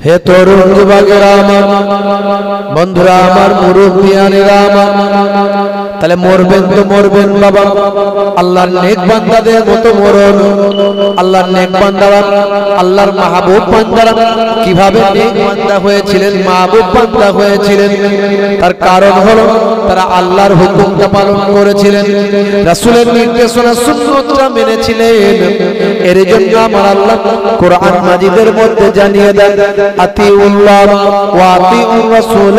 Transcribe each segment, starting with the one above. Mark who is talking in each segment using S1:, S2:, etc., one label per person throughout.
S1: হে তরুণ যুবকেরা আমার, বন্ধুরা আমার, মুরব্বিয়ানেরা আমার, তাহলে মরবেন তো মরবেন বাবা, আল্লাহর নেক বান্দাদের মতো মরণ। আল্লাহর নেক বান্দারা, আল্লাহর মাহবুব বান্দারা কিভাবে নেক বান্দা হয়েছিলেন, মাহবুব বান্দা হয়েছিলেন? তার কারণ হলো তারা আল্লাহর হুকুমটা পালন করেছিলেন, রাসূলের নির্দেশনা সুন্নতটা মেনেছিলেন। এর জন্য আমার আল্লাহ কোরআন মাজিদের মধ্যে জানিয়ে দেন, আতিউল্লাহ ওয়া আতিউর রাসূল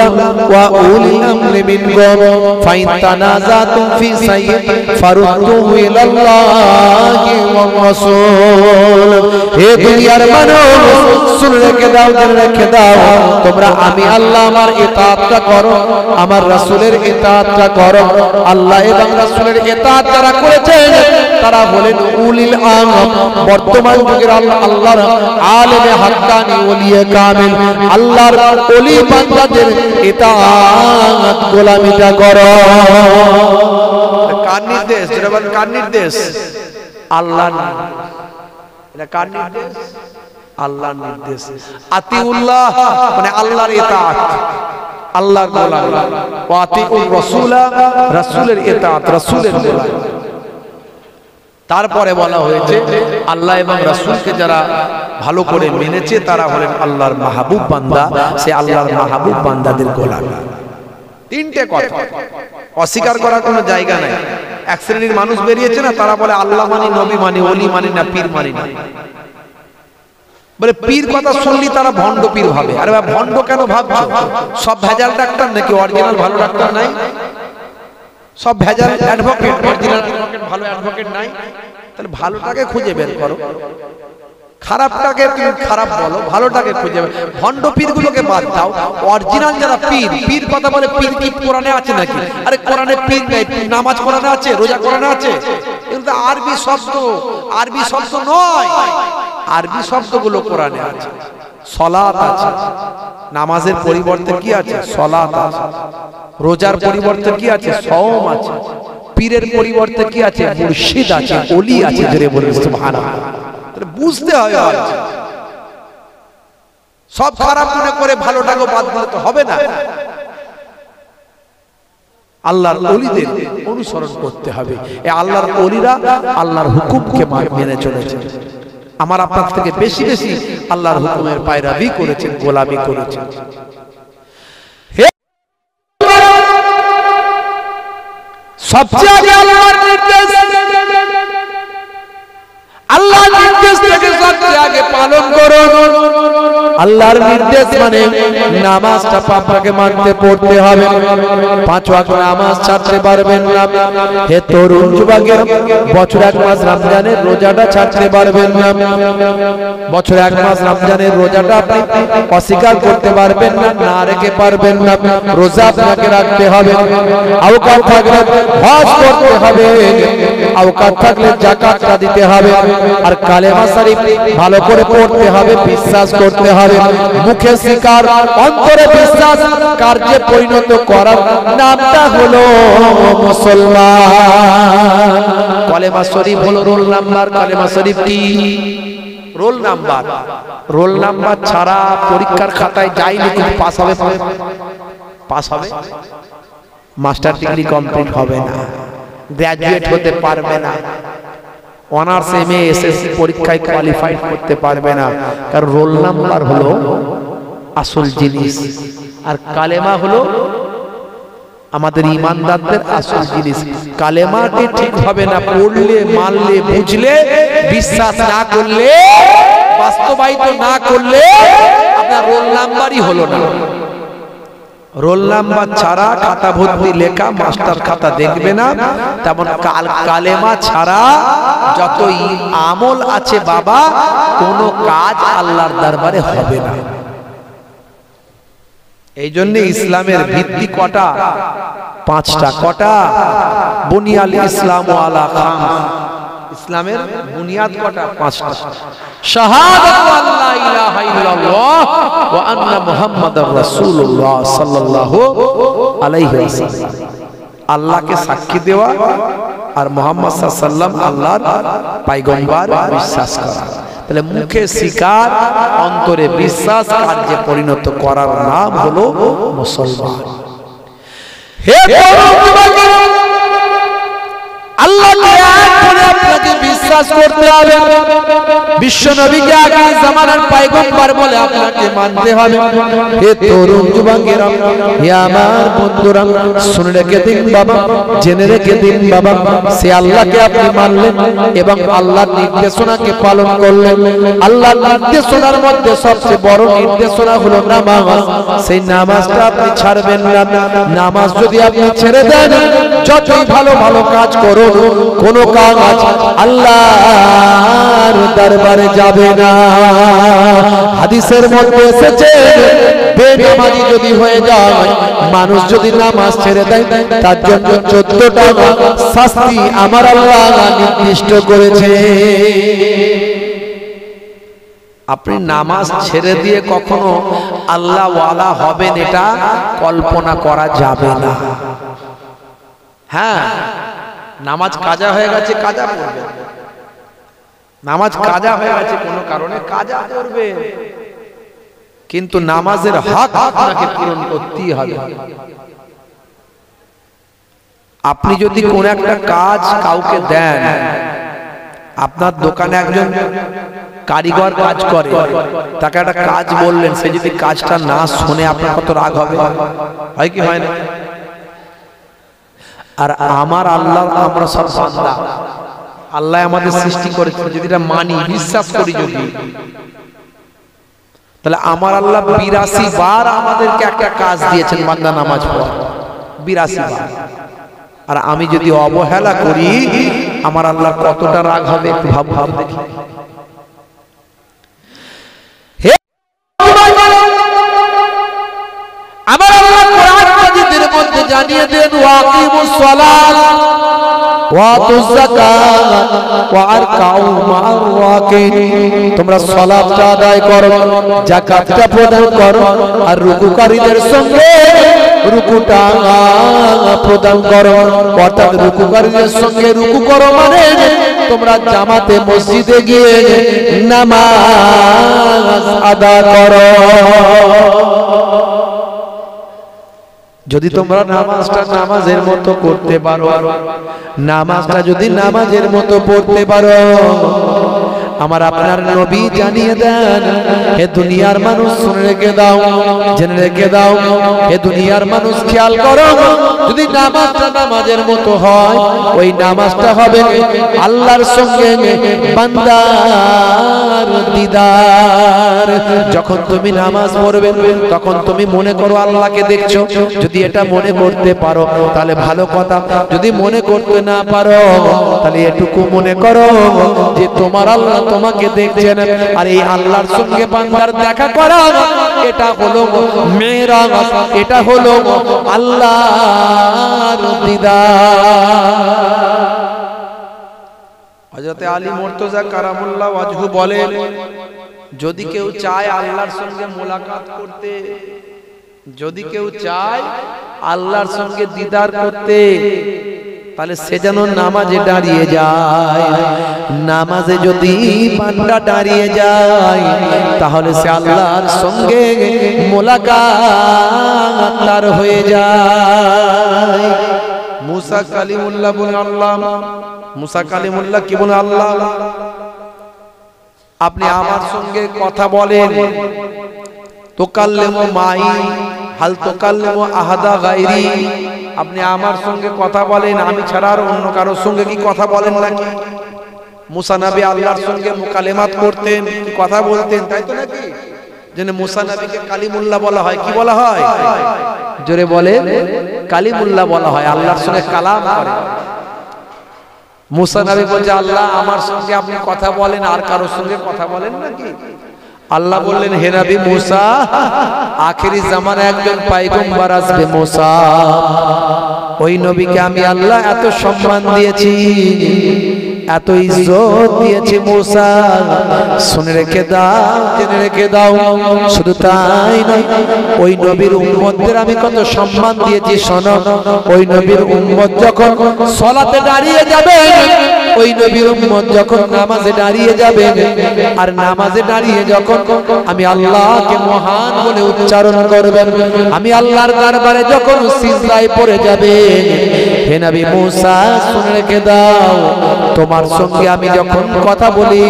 S1: ওয়া উলিল আমরি মিনকুম ফাইন তানাযাতুম ফি শাইইন ফারুদ্দুহু ইলাল্লাহি ওয়া রাসূল। হে দুনিয়ার মানুষ, শুনে রেখে দাও, জেনে রেখে দাও, তোমরা আমি আল্লাহ আমার ইতাআতটা করো, আমার রাসূলের ইতাআতটা করো। আল্লাহ এবং রাসূলের ইতাআত যারা করেছেন তারা হলেন উলিল আমর। বর্তমান যুগের আল্লাহর আলেমে হাক্কানি ওলিয়ে কামিল, আল্লাহর ওলি বান্দাদের ইতাআত গোলামিটা করো। কার নির্দেশ? যেটা বলেন কার নির্দেশ? আল্লাহর। এটা কার নির্দেশ? আল্লাহর নির্দেশ। আতিউল্লাহ মানে আল্লাহর ইতাআত, আল্লাহর গোলামি। ওয়া আতিউর রাসূল, রাসূলের ইতাআত, রাসূলের গোলামি। তারপরে বলা হয়েছে আল্লাহ এবং রাসূলকে যারা ভালো করে মেনেছে তারা হলেন আল্লাহর মাহবুব বান্দা, সে আল্লাহর মাহবুব বান্দাদের গোলাম। তিনটে কথা, অস্বীকার করার কোনো জায়গা নাই। এক শ্রেণীর মানুষ বেরিয়েছে না, তারা বলে আল্লাহ মানি, নবী মানি, ওলি মানি না, পীর মানি না। বলে পীর কথা শুনলি তারা ভণ্ড পীর ভাবে। আরে ভাই, ভণ্ড কেন ভাবছো? সব ভেজাল ডাক্তার নাকি? অরিজিনাল ভালো ডাক্তার নাই? সব ভেজাল অ্যাডভোকেট, অরিজিনাল অ্যাডভোকেট, ভালো অ্যাডভোকেট নাই? তাহলে ভালোটাকে খুঁজে বের করো, খারাপটাকে তুমি খারাপ বলো, ভালোটাকে খুঁজে বের। ভণ্ড পীরগুলোকে বাদ দাও, অরিজিনাল যারা পীর, পীর কথা বলে পীর কি কোরআনে আছে নাকি? আরে কোরআনে পীর নেই, নামাজ কোরআনে আছে, রোজা কোরআনে আছে, এগুলো তো আরবি শব্দ, আরবি শব্দ নয়। আরবি শব্দগুলো কোরআনে আছে। সালাত আছে, নামাজের পরিবর্তে কি আছে? সালাত আছে। রোজার পরিবর্তে কি আছে? সওম আছে। পীরের পরিবর্তে কি আছে? মুর্শিদ আছে, ওলি আছে। জোরে বলুন সুবহানাল্লাহ। তাহলে বুঝতে হবে, সব খারাপ মনে করে ভালোটাকে বাদ দিলে তো হবে না। আল্লাহর ওলিদের অনুসরণ করতে হবে। এই আল্লাহর ওলিরা আল্লাহর হুকুমকে মেনে চলেছে। আমার আপনার থেকে বেশি বেশি আল্লাহর হুকুমের পায়রাবি করেছেন, গোলামি করেছেন। সবচেয়ে আগে আল্লাহর নির্দেশ, আল্লাহর নির্দেশ থেকে সবচেয়ে আগে পালন করুন। আল্লাহর নির্দেশ মানে নামাজটা পাপাকে মানতে পড়তে হবে, 5 ওয়াক্ত নামাজ ছাড়তে পারবেন না। হে তরুণ যুবকেরা, বছর 1 মাস রমজানের রোজাটা ছাড়তে পারবেন না। বছর 1 মাস রমজানের রোজাটা আপনি অস্বীকার করতে পারবেন না, না রেখে পারবেন না। রোজা আপনাকে রাখতে হবে, আওকাত থাকলে হজ করতে হবে, আওকাত থাকলে যাকাতটা দিতে হবে, আর কালেমা শরীফ ভালো করে পড়তে হবে, বিশ্বাস করতে হবে। মুখে স্বীকার, অন্তরে বিশ্বাস, কার্যে পরিণত করার নামটা হলো মুসলমান। কালেমা শরীফ হলো রোল নাম্বার। কালেমা শরীফ কি? Roll number. রোল নাম্বার ছাড়া পরীক্ষার খাতায় যাই লিখুন পাস হবে, পাস হবে, মাস্টার ডিগ্রি কমপ্লিট হবে না, গ্রাজুয়েট হতে পারবে না, অনার্স এমএ এসএসসি পরীক্ষায় কোয়ালিফাইড করতে পারবে না। কারণ রোল নাম্বার হলো আসল জিনিস, আর কালেমা হলো আমাদের ইমানদারদের আসল জিনিস। কালেমাকে ঠিকভাবে না পড়লে, মানলে, বুঝলে, বিশ্বাস না করলে, বাস্তবায়িত না করলে আপনার রোল নাম্বারই হলো না। রোল নাম্বার ছাড়া খাতা ভর্তি লেখা, মাস্টার খাতা দেখবে না। তেমন কালেমা ছাড়া যত আমল আছে বাবা, কোনো কাজ আল্লাহর দরবারে হবে না। এই জন্য ইসলামের ভিত্তি কটা? 5টা। কটা? বুনিয়াল ইসলাম আলা খামস। ইসলামের বুনিয়াদ কটা? 5টা। শাহাদাতু আল্লা ইলাহা ইল্লাল্লাহ ওয়া আন্না মুহাম্মাদার রাসূলুল্লাহ সাল্লাল্লাহু আলাইহি ওয়াসাল্লাম। আল্লাহকে সাক্ষী দেওয়া আর মুহাম্মদ সাল্লাল্লাহু আলাইহি ওয়াসাল্লাম আল্লাহর পয়গম্বর বিশ্বাস করা। তাহলে মুখে স্বীকার, অন্তরে বিশ্বাস, কার্যে পরিণত করার নাম হলো মুসলমান। হে আল্লাহকে এক করে আপনাকে বিশ্বাস করতে হবে, বিশ্ব নবীকে আগামী জামানার পয়গম্বর বলে আপনাকে মানতে হবে। হে তরুণ যুবকেরা, হে আমার বন্ধুরা, শুনে রেখে দিন বাবা, জেনে রেখে দিন বাবা, সে আল্লাহকে আপনি মানলেন এবং আল্লাহর নির্দেশনাকে পালন করলেন। আল্লাহর নির্দেশনার মধ্যে সবচেয়ে বড় নির্দেশনা হলো নামাজ। সেই নামাজটা আপনি ছাড়বেন না। নামাজ যদি আপনি ছেড়ে দেন, যতই ভালো ভালো কাজ করুন, কোন কাজ আল্লাহর দরবারে যাবে না। হাদিসের মধ্যে এসেছে, বেনামাজি যদি হয়ে যায়, মানুষ যদি নামাজ ছেড়ে দেয়, তার জন্য 14টা শাস্তি আমার আল্লাহ নির্দিষ্ট করেছে। আপনি নামাজ ছেড়ে দিয়ে কখনো আল্লাহ ওয়ালা হবেন এটা কল্পনা করা যাবে না। হ্যাঁ, নামাজ কাজা হয়ে গেছে, কাজা পড়বে। নামাজ কাজা হয়ে গেছে কোনো কারণে, কাজা করবে, কিন্তু নামাজের হক আপনাকে পূরণ করতেই হবে। আপনি যদি কোন একটা কাজ কাউকে দেন, আপনার দোকানে একজন কারিগর কাজ করে, তাকে একটা কাজ বললেন, সে যদি কাজটা না শুনে আপনার কত রাগ হবে? হয় কি হয় না? আর আমার আল্লাহ, আমরা সব বান্দা, আল্লাহ আমাদের সৃষ্টি করেছে, যদি এটা মানি, বিশ্বাস করি যদি, তাহলে আমার আল্লাহ 82 বার আমাদেরকে একটা কাজ দিয়েছেন, বান্দা নামাজ পড়, 82 বার। আর আমি যদি অবহেলা করি, আমার আল্লাহ কতটা রাগ হবে একটু ভাবুন দেখি। আমার আল্লাহ কোরআন মাজিদের মধ্যে জানিয়ে দেন, ওয়াকিমুস সালাত ওয়া আতুজ যাকাত ওয়া আরকাউ মা'আর রাকিন। তোমরা সালাতটা আদায় করো, যাকাতটা প্রদান করো, আর রুকুকারীদের সঙ্গে রুকুটা প্রদান করো। অর্থাৎ রুকুকারীদের সঙ্গে রুকু করো মানে তোমরা জামাতে মসজিদে গিয়ে নামাজ আদায় করো। যদি তোমরা নামাজটা নামাজের মতো করতে পারো, নামাজটা যদি নামাজের মতো পড়তে পারো, আমার আপনার নবী জানিয়ে দেন, হে দুনিয়ার মানুষ শুনে রেখে দাও, জেনে রেখে দাও, হে দুনিয়ার মানুষ খেয়াল করো, যদি নামাজটা নামাজের মতো হয়, ওই নামাজটা হবে আল্লাহর সঙ্গে বান্দার দিদার। যখন তুমি নামাজ পড়বে, তখন তুমি মনে করো আল্লাহকে দেখছো। যদি এটা মনে করতে পারো তাহলে ভালো কথা, যদি মনে করতে না পারো তাহলে এটুকু মনে করো যে তোমার আল্লাহ তোমাকে দেখছেন। আর এই আল্লাহর সঙ্গে বান্দার দেখা করা, এটা হলো মেরাজ, এটা হলো আল্লাহর দিদার। হযরত আলী মুর্তজা কারামুল্লাহ ওয়াজহু বলেন, যদি কেউ চায় আল্লাহর সঙ্গে মোলাকাত করতে, যদি কেউ চায় আল্লাহর সঙ্গে দিদার করতে, তাহলে সে যেন নামাজে দাঁড়িয়ে যায়। নামাজে যদি বান্দা দাঁড়িয়ে যায়, তাহলে সে আল্লাহর সঙ্গে মোলাকাত তার হয়ে যায়। মুসা কালিমুল্লাহ বলে আল্লাহ, মুসা কালিমুল্লাহ কি বলে আল্লাহ, আপনি আমার সঙ্গে কথা বলেন, তুকাল্লিমু মাই হাল তুকাল্লিমু আহাদা গায়রি, আপনি আমার সঙ্গে কথা বলেন, আমি ছাড়া আর অন্য কারোর সঙ্গে কি কথা বলেন নাকি? মুসা নবী আল্লাহর সঙ্গে মুকালেমাত করতেন, কথা বলতেন, তাই তো নাকি? যেন মুসা নবীকে কালিমুল্লাহ বলা হয়। কি বলা হয়? জোরে বলে, কালিমুল্লাহ বলা হয়, আল্লাহর সঙ্গে কালাম করে। মুসা নবী বলছে, আল্লাহ আমার সঙ্গে আপনি কথা বলেন, আর কারোর সঙ্গে কথা বলেন নাকি? আল্লাহ বললেন, হে নবী মুসা, আখেরি জামানে একজন পয়গম্বর আসবে মুসা, ওই নবীকে আমি আল্লাহ এত সম্মান দিয়েছি, এত ইজ্জত দিয়েছে মূসা, শুনে রেখে দাও, জেনে রেখে দাও। শুধু তাই নয়, ওই নবীর উম্মতদের আমি কত সম্মান দিয়েছি। শোনো, ওই নবীর উম্মত যখন সালাতে দাঁড়িয়ে যাবে, ওই নবীর উম্মত যখন নামাজে দাঁড়িয়ে যাবে, আর নামাজে দাঁড়িয়ে যখন আমি আল্লাহকে মহান বলে উচ্চারণ করবেন, আমি আল্লাহর দরবারে যখন সিজদায় পড়ে যাবে, হে নবী মূসা শুনে রেখে দাও, তোমার সঙ্গে আমি যখন কথা বলি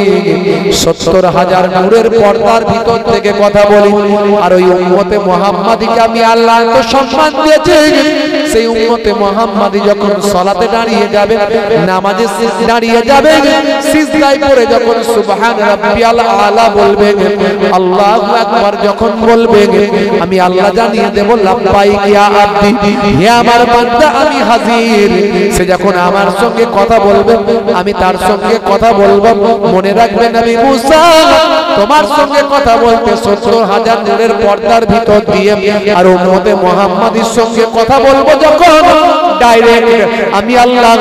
S1: ৭০,০০০ নূরের পর্দার ভিতর থেকে কথা বলি, আর ওই উম্মতে মুহাম্মাদীকে আমি আল্লাহ এত সম্মান দিয়েছি, সেই উম্মতে মুহাম্মাদী যখন সালাতে দাঁড়িয়ে যাবে, নামাজে দাঁড়িয়ে যাবে, সিজদায় পড়ে যখন সুবহান রাব্বিয়াল আলা বলবে, আল্লাহু আকবার যখন বলবে, আমি আল্লাহ জানিয়ে দেব লাব্বাইক ইয়া আব্দি, হে আমার বান্দা আমি হাজির। সে যখন আমার সঙ্গে কথা বলবে, আমি তার সঙ্গে কথা বলবো। মনে রাখবেন নবী মূসা, তোমার সঙ্গে কথা বলতে ৭০,০০০ নূরের পর্দার ভিতর দিয়ে, আর উম্মতে মুহাম্মাদীর সঙ্গে কথা বলবো যখন ডাইরেক্ট, আমি আল্লাহ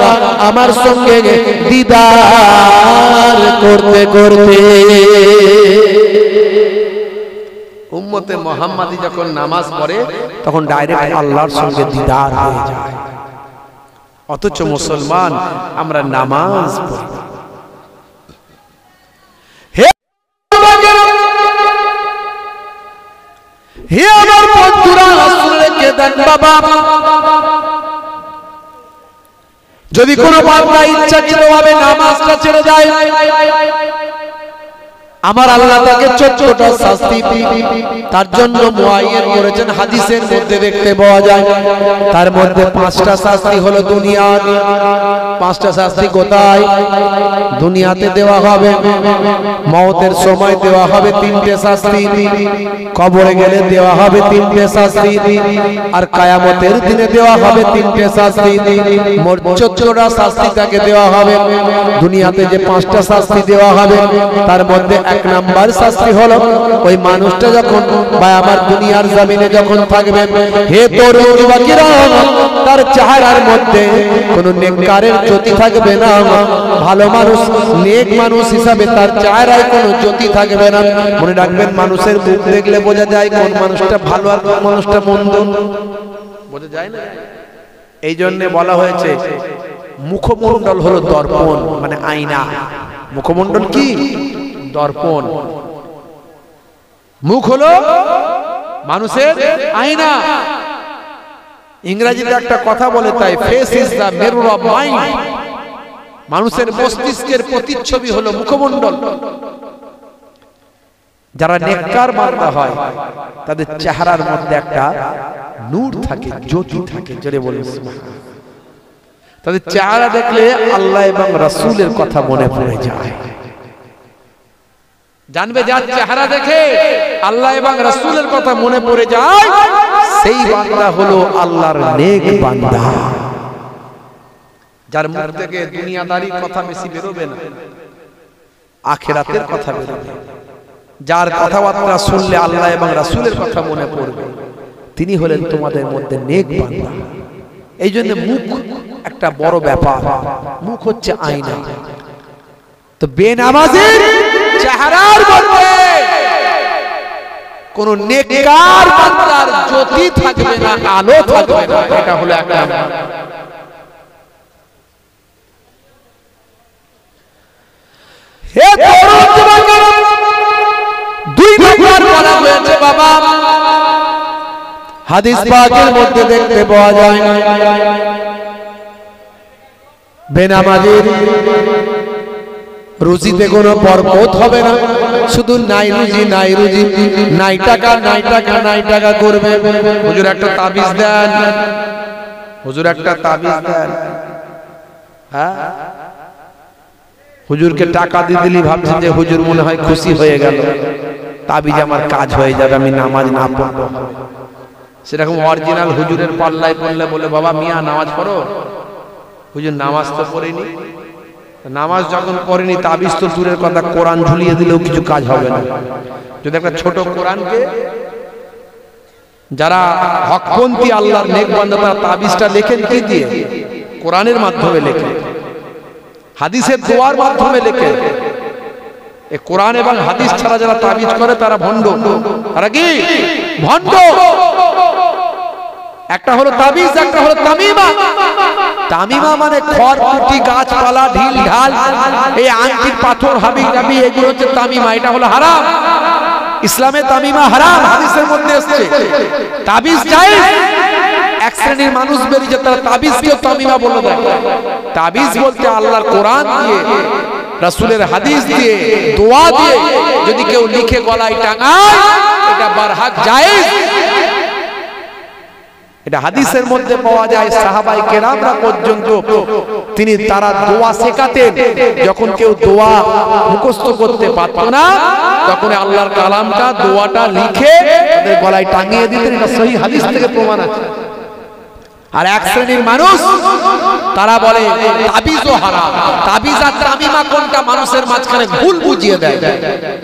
S1: আমার সঙ্গে দিদার করতে করতে। উম্মতে মুহাম্মাদী যখন নামাজ পড়ে তখন ডাইরেক্ট আল্লাহর সঙ্গে দিদার হয়ে যায়। অথচ মুসলমান আমরা নামাজ পড়ি। হে আমার বন্ধুরা, শুনে কে দেন বাবা, যদি কোনো বান্দা ইচ্ছাকৃতভাবে নামাজটা ছেড়ে যায়, আমার আল্লাহ তাকে ছোট্টটা শাস্তি তার জন্য মুআয়্যান করেছেন। হাদিসের মধ্যে দেখতে পাওয়া যায়, তার মধ্যে 5টা শাস্তি হলো দুনিয়ার। 5টা শাস্তি কোথায়? দুনিয়াতে দেওয়া হবে, মওতের সময় দেওয়া হবে 3টে শাস্তি, কবরে গেলে দেওয়া হবে 3টে শাস্তি, আর কিয়ামতের দিনে দেওয়া হবে 3টে শাস্তি। মোট 14টা শাস্তি তাকে দেওয়া হবে। দুনিয়াতে যে 5টা শাস্তি দেওয়া হবে, তার মধ্যে 1 নাম্বার শাস্তি হলো, ওই মানুষটা যখন বা আমার দুনিয়ার জমিনে যখন থাকবে, হে তরুণ যুবকেরা, তার চেহারার মধ্যে কোনো নেককারের জ্যোতি থাকবে না। ভালো মানুষ, নেক মানুষ হিসাবে তার চেহারায় কোনো জ্যোতি থাকবে না। মনে রাখবেন, মানুষের মুখ দেখলে বোঝা যায় কোন মানুষটা ভালো আর কোন মানুষটা মন্দ, বোঝা যায় না। এই জন্য বলা হয়েছে মুখমণ্ডল হলো দর্পণ, মানে আয়না। মুখমণ্ডল কি? দর্পণ। মুখ হলো মানুষের আয়না। ইংরেজিতে একটা কথা বলে তাই, face is the mirror of mind. মানুষের মস্তিষ্কের প্রতিচ্ছবি হলো মুখমণ্ডল। যারা নেককার বান্দা হয়, তাদের চেহারার মধ্যে একটা নূর থাকে, জ্যোতি থাকে। জোরে বলুন সুবহানাল্লাহ। তাদের চেহারা দেখলে আল্লাহ এবং রাসূলের কথা মনে পড়ে যায়। জানবে যার চেহারা দেখে আল্লাহ এবং রাসূলের কথা মনে পড়ে যায়, সেই বান্দা হলো আল্লাহর নেক বান্দা। যার মুখ থেকে দুনিয়াদারির কথা বেশি বেরোবে না, আখিরাতের কথা বেরোবে। যার কথাবার্তা শুনলে আল্লাহ এবং রাসূলের কথা মনে পড়বে, তিনি হলেন তোমাদের মধ্যে নেক বান্দা। এই জন্য মুখ একটা বড় ব্যাপার। মুখ হচ্ছে আয়না। তো বেনামাজের চেহারার মধ্যে কোন নেককার বান্দার জ্যোতি থাকবে না, আলো থাকবে না। এটা হলো এক নাম্বার। হে তরুণ যুবকেরা, 2 নাম্বার বলা হয়েছে বাবা। হাদিস পাকের মধ্যে দেখতে পাওয়া যায়, বেনামাজির রুজিতে কোনো বরকত হবে না। শুধু নাই রুজি, নাই রুজি, নাই টাকা, নাই টাকা, নাই টাকা করবে। হুজুর একটা তাবিজ দেন, হুজুর একটা তাবিজ দেন। হ্যাঁ, হুজুরকে টাকা দিয়ে দিলি ভাবছেন যে হুজুর মনে হয় খুশি হয়ে গেল, তাবিজ আমার কাজ হয়ে যাবে, আমি নামাজ না পড়ব। সেরকম অরিজিনাল হুজুরের পাল্লায় পড়লে বলে, বাবা মিয়া নামাজ পড়ো। হুজুর নামাজ তো পড়িনি। নামাজ যখন পড়েনি, তাবিজ তো দূরের কথা, কোরআন ঝুলিয়ে দিলেও কিছু কাজ হবে না। যদি একটা ছোট কোরআনকে, যারা হকপন্থী আল্লাহর নেক বান্দা, তারা তাবিজটা লেখেন কি দিয়ে? কোরআনের মাধ্যমে লেখেন। হাদিসের দোয়ার মাধ্যমে লেখে। এই কোরআন এবং হাদিস ছাড়া যারা তাবিজ করে তারা ভণ্ড। তারা কি ভণ্ড? একটা হলো তাবিজ, একটা হলো তামিমা। তামিমা মানে খড় কুটি গাছপালা ঢিল ঢাল, এই আংটির পাথর হাবি জাবি, এগুলো হচ্ছে তামিমা। এটা হলো হারাম। ইসলামে তামিমা হারাম, হাদিসের মধ্যে এসেছে। তাবিজ জায়েজ। এক শ্রেণীর মানুষ বেরিয়েছে তারা তাবিজকেও তামিমা বলে দেয়। তাবিজ বলতে আল্লাহর কোরআন দিয়ে, রাসূলের হাদিস দিয়ে, দোয়া দিয়ে যদি কেউ লিখে গলায় টাঙায়, এটা বারহাক জায়েজ। এটা হাদিসের মধ্যে পাওয়া যায়। সাহাবায়ে কেরামরা পর্যন্ত তারা দোয়া শেখাতেন। যখন কেউ দোয়া মুখস্থ করতে পারত না, তখন আল্লাহর কালামটা দোয়াটা লিখে তাদের গলায় টাঙিয়ে দিতেন। এটা সহিহ হাদিস থেকে প্রমাণ আছে। আর এক শ্রেণীর মানুষ তারা বলে তাবিজও হারাম। তাবিজ আর তামিমা কোনটা মানুষের মাঝখানে ভুল বুঝিয়ে দেয়।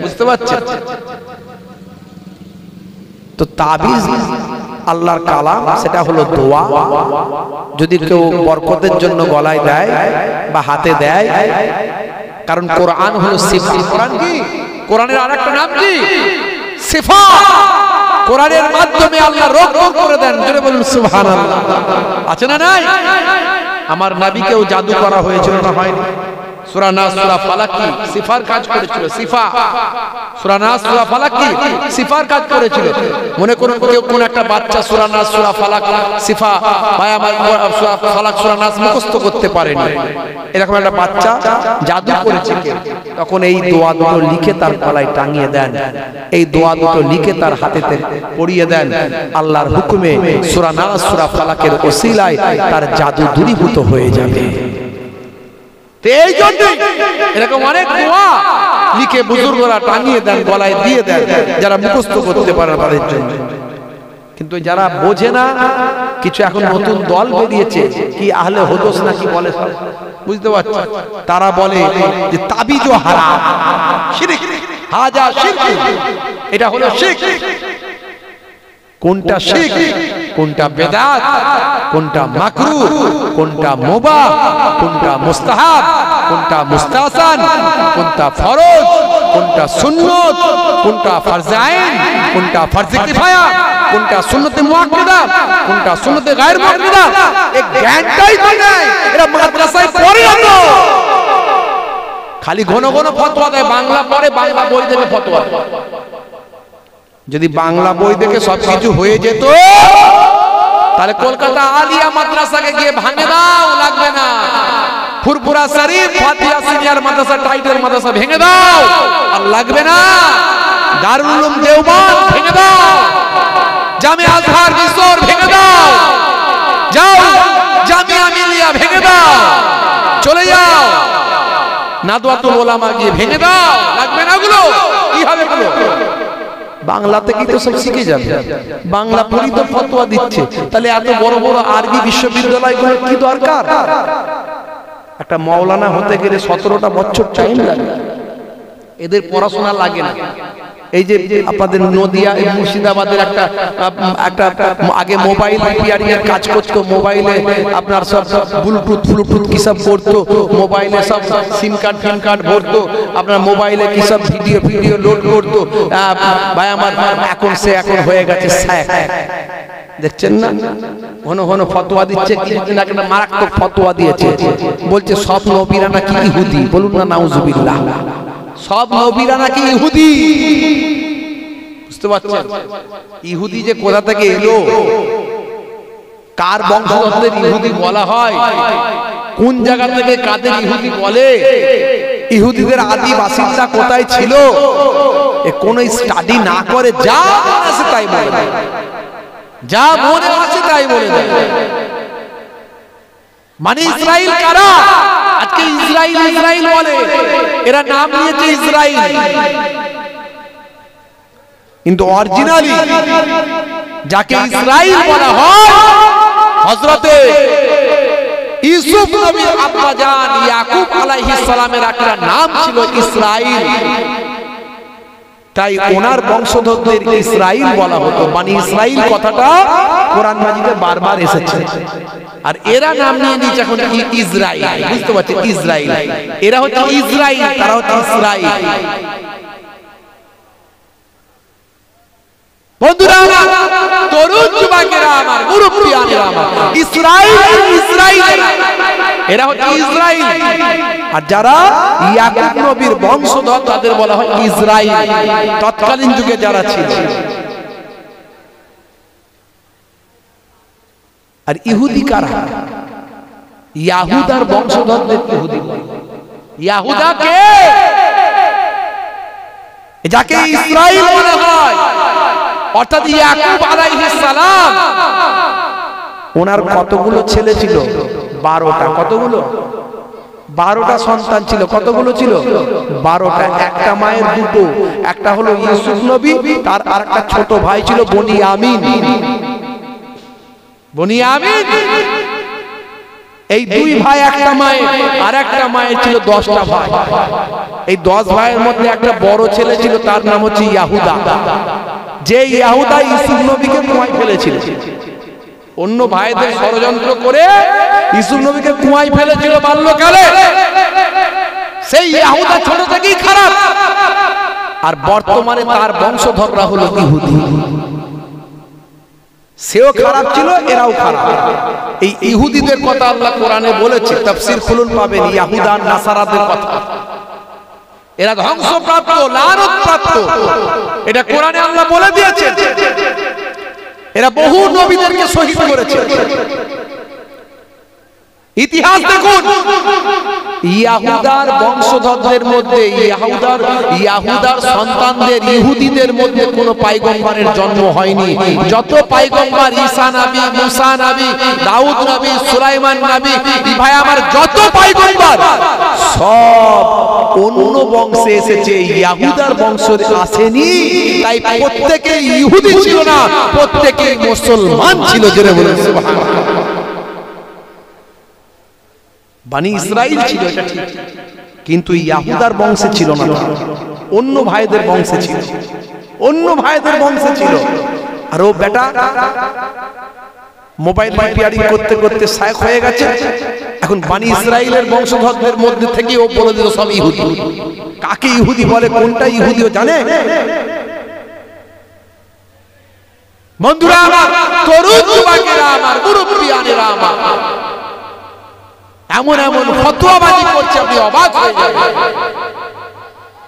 S1: বুঝতে পারছেন? তো তাবিজ আল্লাহর কালাম, সেটা হলো দোয়া। যদি কেউ বরকতের জন্য গলায় দেয় বা হাতে দেয়, কারণ কোরআন হলো সিফা। কোরআন কি? কোরআনের আরেকটা নাম কি? সিফা। কোরআনের মাধ্যমে আল্লাহ রোগ দূর করে দেন। জোরে বলুন সুবহানাল্লাহ। আছে না নাই? আমার নবীকেও জাদু করা হয়েছিল না হয়নি? সূরা নাস সূরা ফালাক কি সিফার কাজ করেছিল? সিফা। সূরা নাস সূরা ফালাক কি সিফার কাজ করেছিল? মনে করুন কেউ কোন একটা বাচ্চা সূরা নাস সূরা ফালাক সিফা ভাই আমার সূরা ফালাক সূরা নাস মুখস্থ করতে পারেনি, এরকম একটা বাচ্চা জাদু করেছে কেউ, তখন এই দোয়া দুটো লিখে তার গলায় টাঙিয়ে দেন, এই দোয়া দুটো লিখে তার হাতেতে পরিয়ে দেন। আল্লাহর হুকুমে সূরা নাস সূরা ফালাকের ওসিলায় তার জাদু দূরীভূত হয়ে যাবে। এই জন্য এরকম অনেক দোয়া লিখে বুজুর্গরা টাঙিয়ে দেন, গলায় দিয়ে দেন, যারা মুখস্থ করতে পারে তাদের জন্য। কিন্তু যারা বোঝে না, কিছু এখন নতুন দল বেরিয়েছে, কি আহলে হদস না কি বলে, বুঝতে পারছো, তারা বলে যে তাবিজও হারাম, শিরক, হাজা শিরক, এটা হলো শিরক। কোনটা শিরক, কোনটা বেদাত, কোনটা মাকরুহ, কোনটা মুবাহ, কোনটা মুস্তাহাব, কোনটা মুস্তাহসান, কোনটা ফরজ, কোনটা সুন্নত, কোনটা ফরজে আইন, কোনটা ফরজে কিফায়া, কোনটা সুন্নতে মুআক্কাদা, কোনটা সুন্নতে গায়র মুআক্কাদা, এই জ্ঞানটাই তো নাই। এরা মাদ্রাসায় পড়ে না, খালি ঘন ঘন ফতোয়া দেয়। বাংলা পড়ে, বাংলা বই থেকে ফতোয়া। যদি বাংলা বই দেখে সবকিছু হয়ে যেত, তাহলে কলকাতা আলিয়া মাদ্রাসাকে গিয়ে ভাঙে দাও, লাগবে না। ফুরফুরা শরীফ, ফাতিহা সিনিয়র মাদ্রাসা, টাইটেল মাদ্রাসা ভেঙে দাও, আর লাগবে না। দারুল উলুম দেওবন্দ ভেঙে দাও, জামিয়া আজহার মিশর ভেঙে দাও, যাও জামিয়া মিলিয়া ভেঙে দাও, চলে যাও নাদওয়াতুল উলামা গিয়ে ভেঙে দাও, লাগবে না। ওগুলো কি হবে? ওগুলো বাংলা থেকেই তো সব শিখে যাবে। বাংলা পড়ি তো ফতোয়া দিচ্ছে, তাহলে এত বড় বড় আরবি বিশ্ববিদ্যালয়গুলোর কি দরকার? একটা মাওলানা হতে গেলে 17টা বছর টাইম লাগে, এদের পড়াশোনা লাগে না। এই যে আপনাদের নদিয়া মুর্শিদাবাদের একটা আগে মোবাইল রিপেয়ারিং এর কাজ করতো, মোবাইলে আপনার সব ব্লুটুথ কি সব করতো, মোবাইলে সব সিম কার্ড ভরতো, আপনার মোবাইলে কি সব ভিডিও লোড করতো। ভাই আমার এখন হয়ে গেছে স্যাক, দেখছেন না? ঘন ঘন ফতোয়া দিচ্ছে। কিছুদিন আগে একটা মারাত্মক ফতোয়া দিয়েছে, বলছে সব নবীরা নাকি ইহুদি। বলুন না নাউজুবিল্লাহ। সব নবীরা নাকি ইহুদি। বুঝতে পারছেন? ইহুদি যে কোথা থেকে এলো, কার বংশধরদের ইহুদি বলা হয়, কোন জায়গা থেকে কাদের ইহুদি বলে, ইহুদিদের আদি বাসিন্দা কোথায় ছিল, কোন স্টাডি না করে যা আছে তাই বলে দেয়, যা মনে আছে তাই বলে দেয়। মানে ইসরাইল কারা? আজকে ইসরাইল বলে, এরা নাম নিয়েছে ইসরাইল, কিন্তু অরিজিনালি যাকে ইসরাইল বলা হয়, হযরতে ইউসুফ নবীর আব্বা জান ইয়াকুব আলাইহিস সালামের একটা নাম ছিল ইসরাইল, তাই ওনার বংশধরদের ইসরাইল বলা হতো। মানে ইসরাইল কথাটা কোরআন মাজিদে বারবার এসেছে। আর এরা নাম নিয়ে নিচ্ছে এখন ইসরাইল, বুঝতে পারছেন? ইসরাইল, এরা হচ্ছে ইসরাইল, তারা হচ্ছে ইসরাইল। বন্ধুরা আমার, তরুণ যুবকেরা আমার, মুরব্বিয়ানেরা আমার, ইসরাইল, এরা হচ্ছে ইসরাইল। আর যারা ইয়াকুব নবীর বংশধর তাদের বলা হয় ইসরাইল, তৎকালীন যুগে যারা ছিল। আর ইহুদি কারা? ইয়াহুদার বংশধরদের ইহুদি বলে। ইয়াহুদা কে? যাকে ইসরাইল বলা হয়, অর্থাৎ ইয়াকুব আলাইহিস সালাম, ওনার কতগুলো ছেলে ছিল? 12টা। কতগুলো? 12টা সন্তান ছিল। কতগুলো ছিল? 12টা। একটা মায়ের দুটো, একটা হলো ইউসুফ নবী, তার আরেকটা ছোট ভাই ছিল বনিয়ামিন। বনিয়ামিন, এই দুই ভাই একটা মায়ের, আর একটা মায়ের ছিল 10টা ভাই। এই 10 ভাইয়ের মধ্যে একটা বড় ছেলে ছিল, তার নাম হচ্ছে ইয়াহুদা। যে ইয়াহুদা ইউসুফ নবীকে কুয়ায় ফেলেছিল, অন্য ভাইদের ষড়যন্ত্র করে ইউসুফ নবীকে কুয়ায় ফেলেছিল বাল্যকালে। সেই ইয়াহুদা ছোট থেকেই খারাপ, আর বর্তমানে তার বংশধররা হলো ইহুদি। সেও খারাপ ছিল, এরাও খারাপ। এই ইহুদিদের কথা আল্লাহ কোরআনে বলেছে, তাফসীর খুলুন পাবেন ইয়াহুদা নাসারাদের কথা। এরা ধ্বংসপ্রাপ্ত, লানত প্রাপ্ত, এটা কোরআনে আল্লাহ বলে দিয়েছে। এরা বহু নবীদেরকে শহীদ করেছে। ইতিহাস দেখুন, ইয়াহুদার বংশধরদের মধ্যে, ইয়াহুদার সন্তানদের, ইহুদিদের মধ্যে কোনো পয়গম্বরের জন্ম হয়নি। যত পয়গম্বর, ঈসা নবী, মুসা নবী, দাউদ নবী, সুলাইমান নবী, ভাই আমার, যত পয়গম্বর সব অন্য বংশে এসেছে, ইয়াহুদার বংশে আসেনি। তাই প্রত্যেকেই ইহুদি ছিল না, প্রত্যেকেই মুসলমান ছিল। জোরে বলুন সুবহানাল্লাহ। বানি ইসরাইল ছিল, এটা ঠিক, কিন্তু ইয়াহুদার বংশে ছিল না, অন্য ভাইদের বংশে ছিল, অন্য ভাইদের বংশে ছিল। আর ও বেটা মোবাইল রিপেয়ারিং করতে করতে শায়েখ হয়ে গেছে। এখন বানি ইসরাইলের বংশধরদের মধ্যে থেকে ও বলে দিল সব ইহুদি। কাকে ইহুদি বলে, কোনটা ইহুদি ও জানে? বন্ধুরা আমার, তরুণ যুবকেরা আমার, মুরব্বিয়ানেরা আমার, এমন এমন ফতোয়াবাজি করছে, আপনি অবাক হয়ে যাবেন।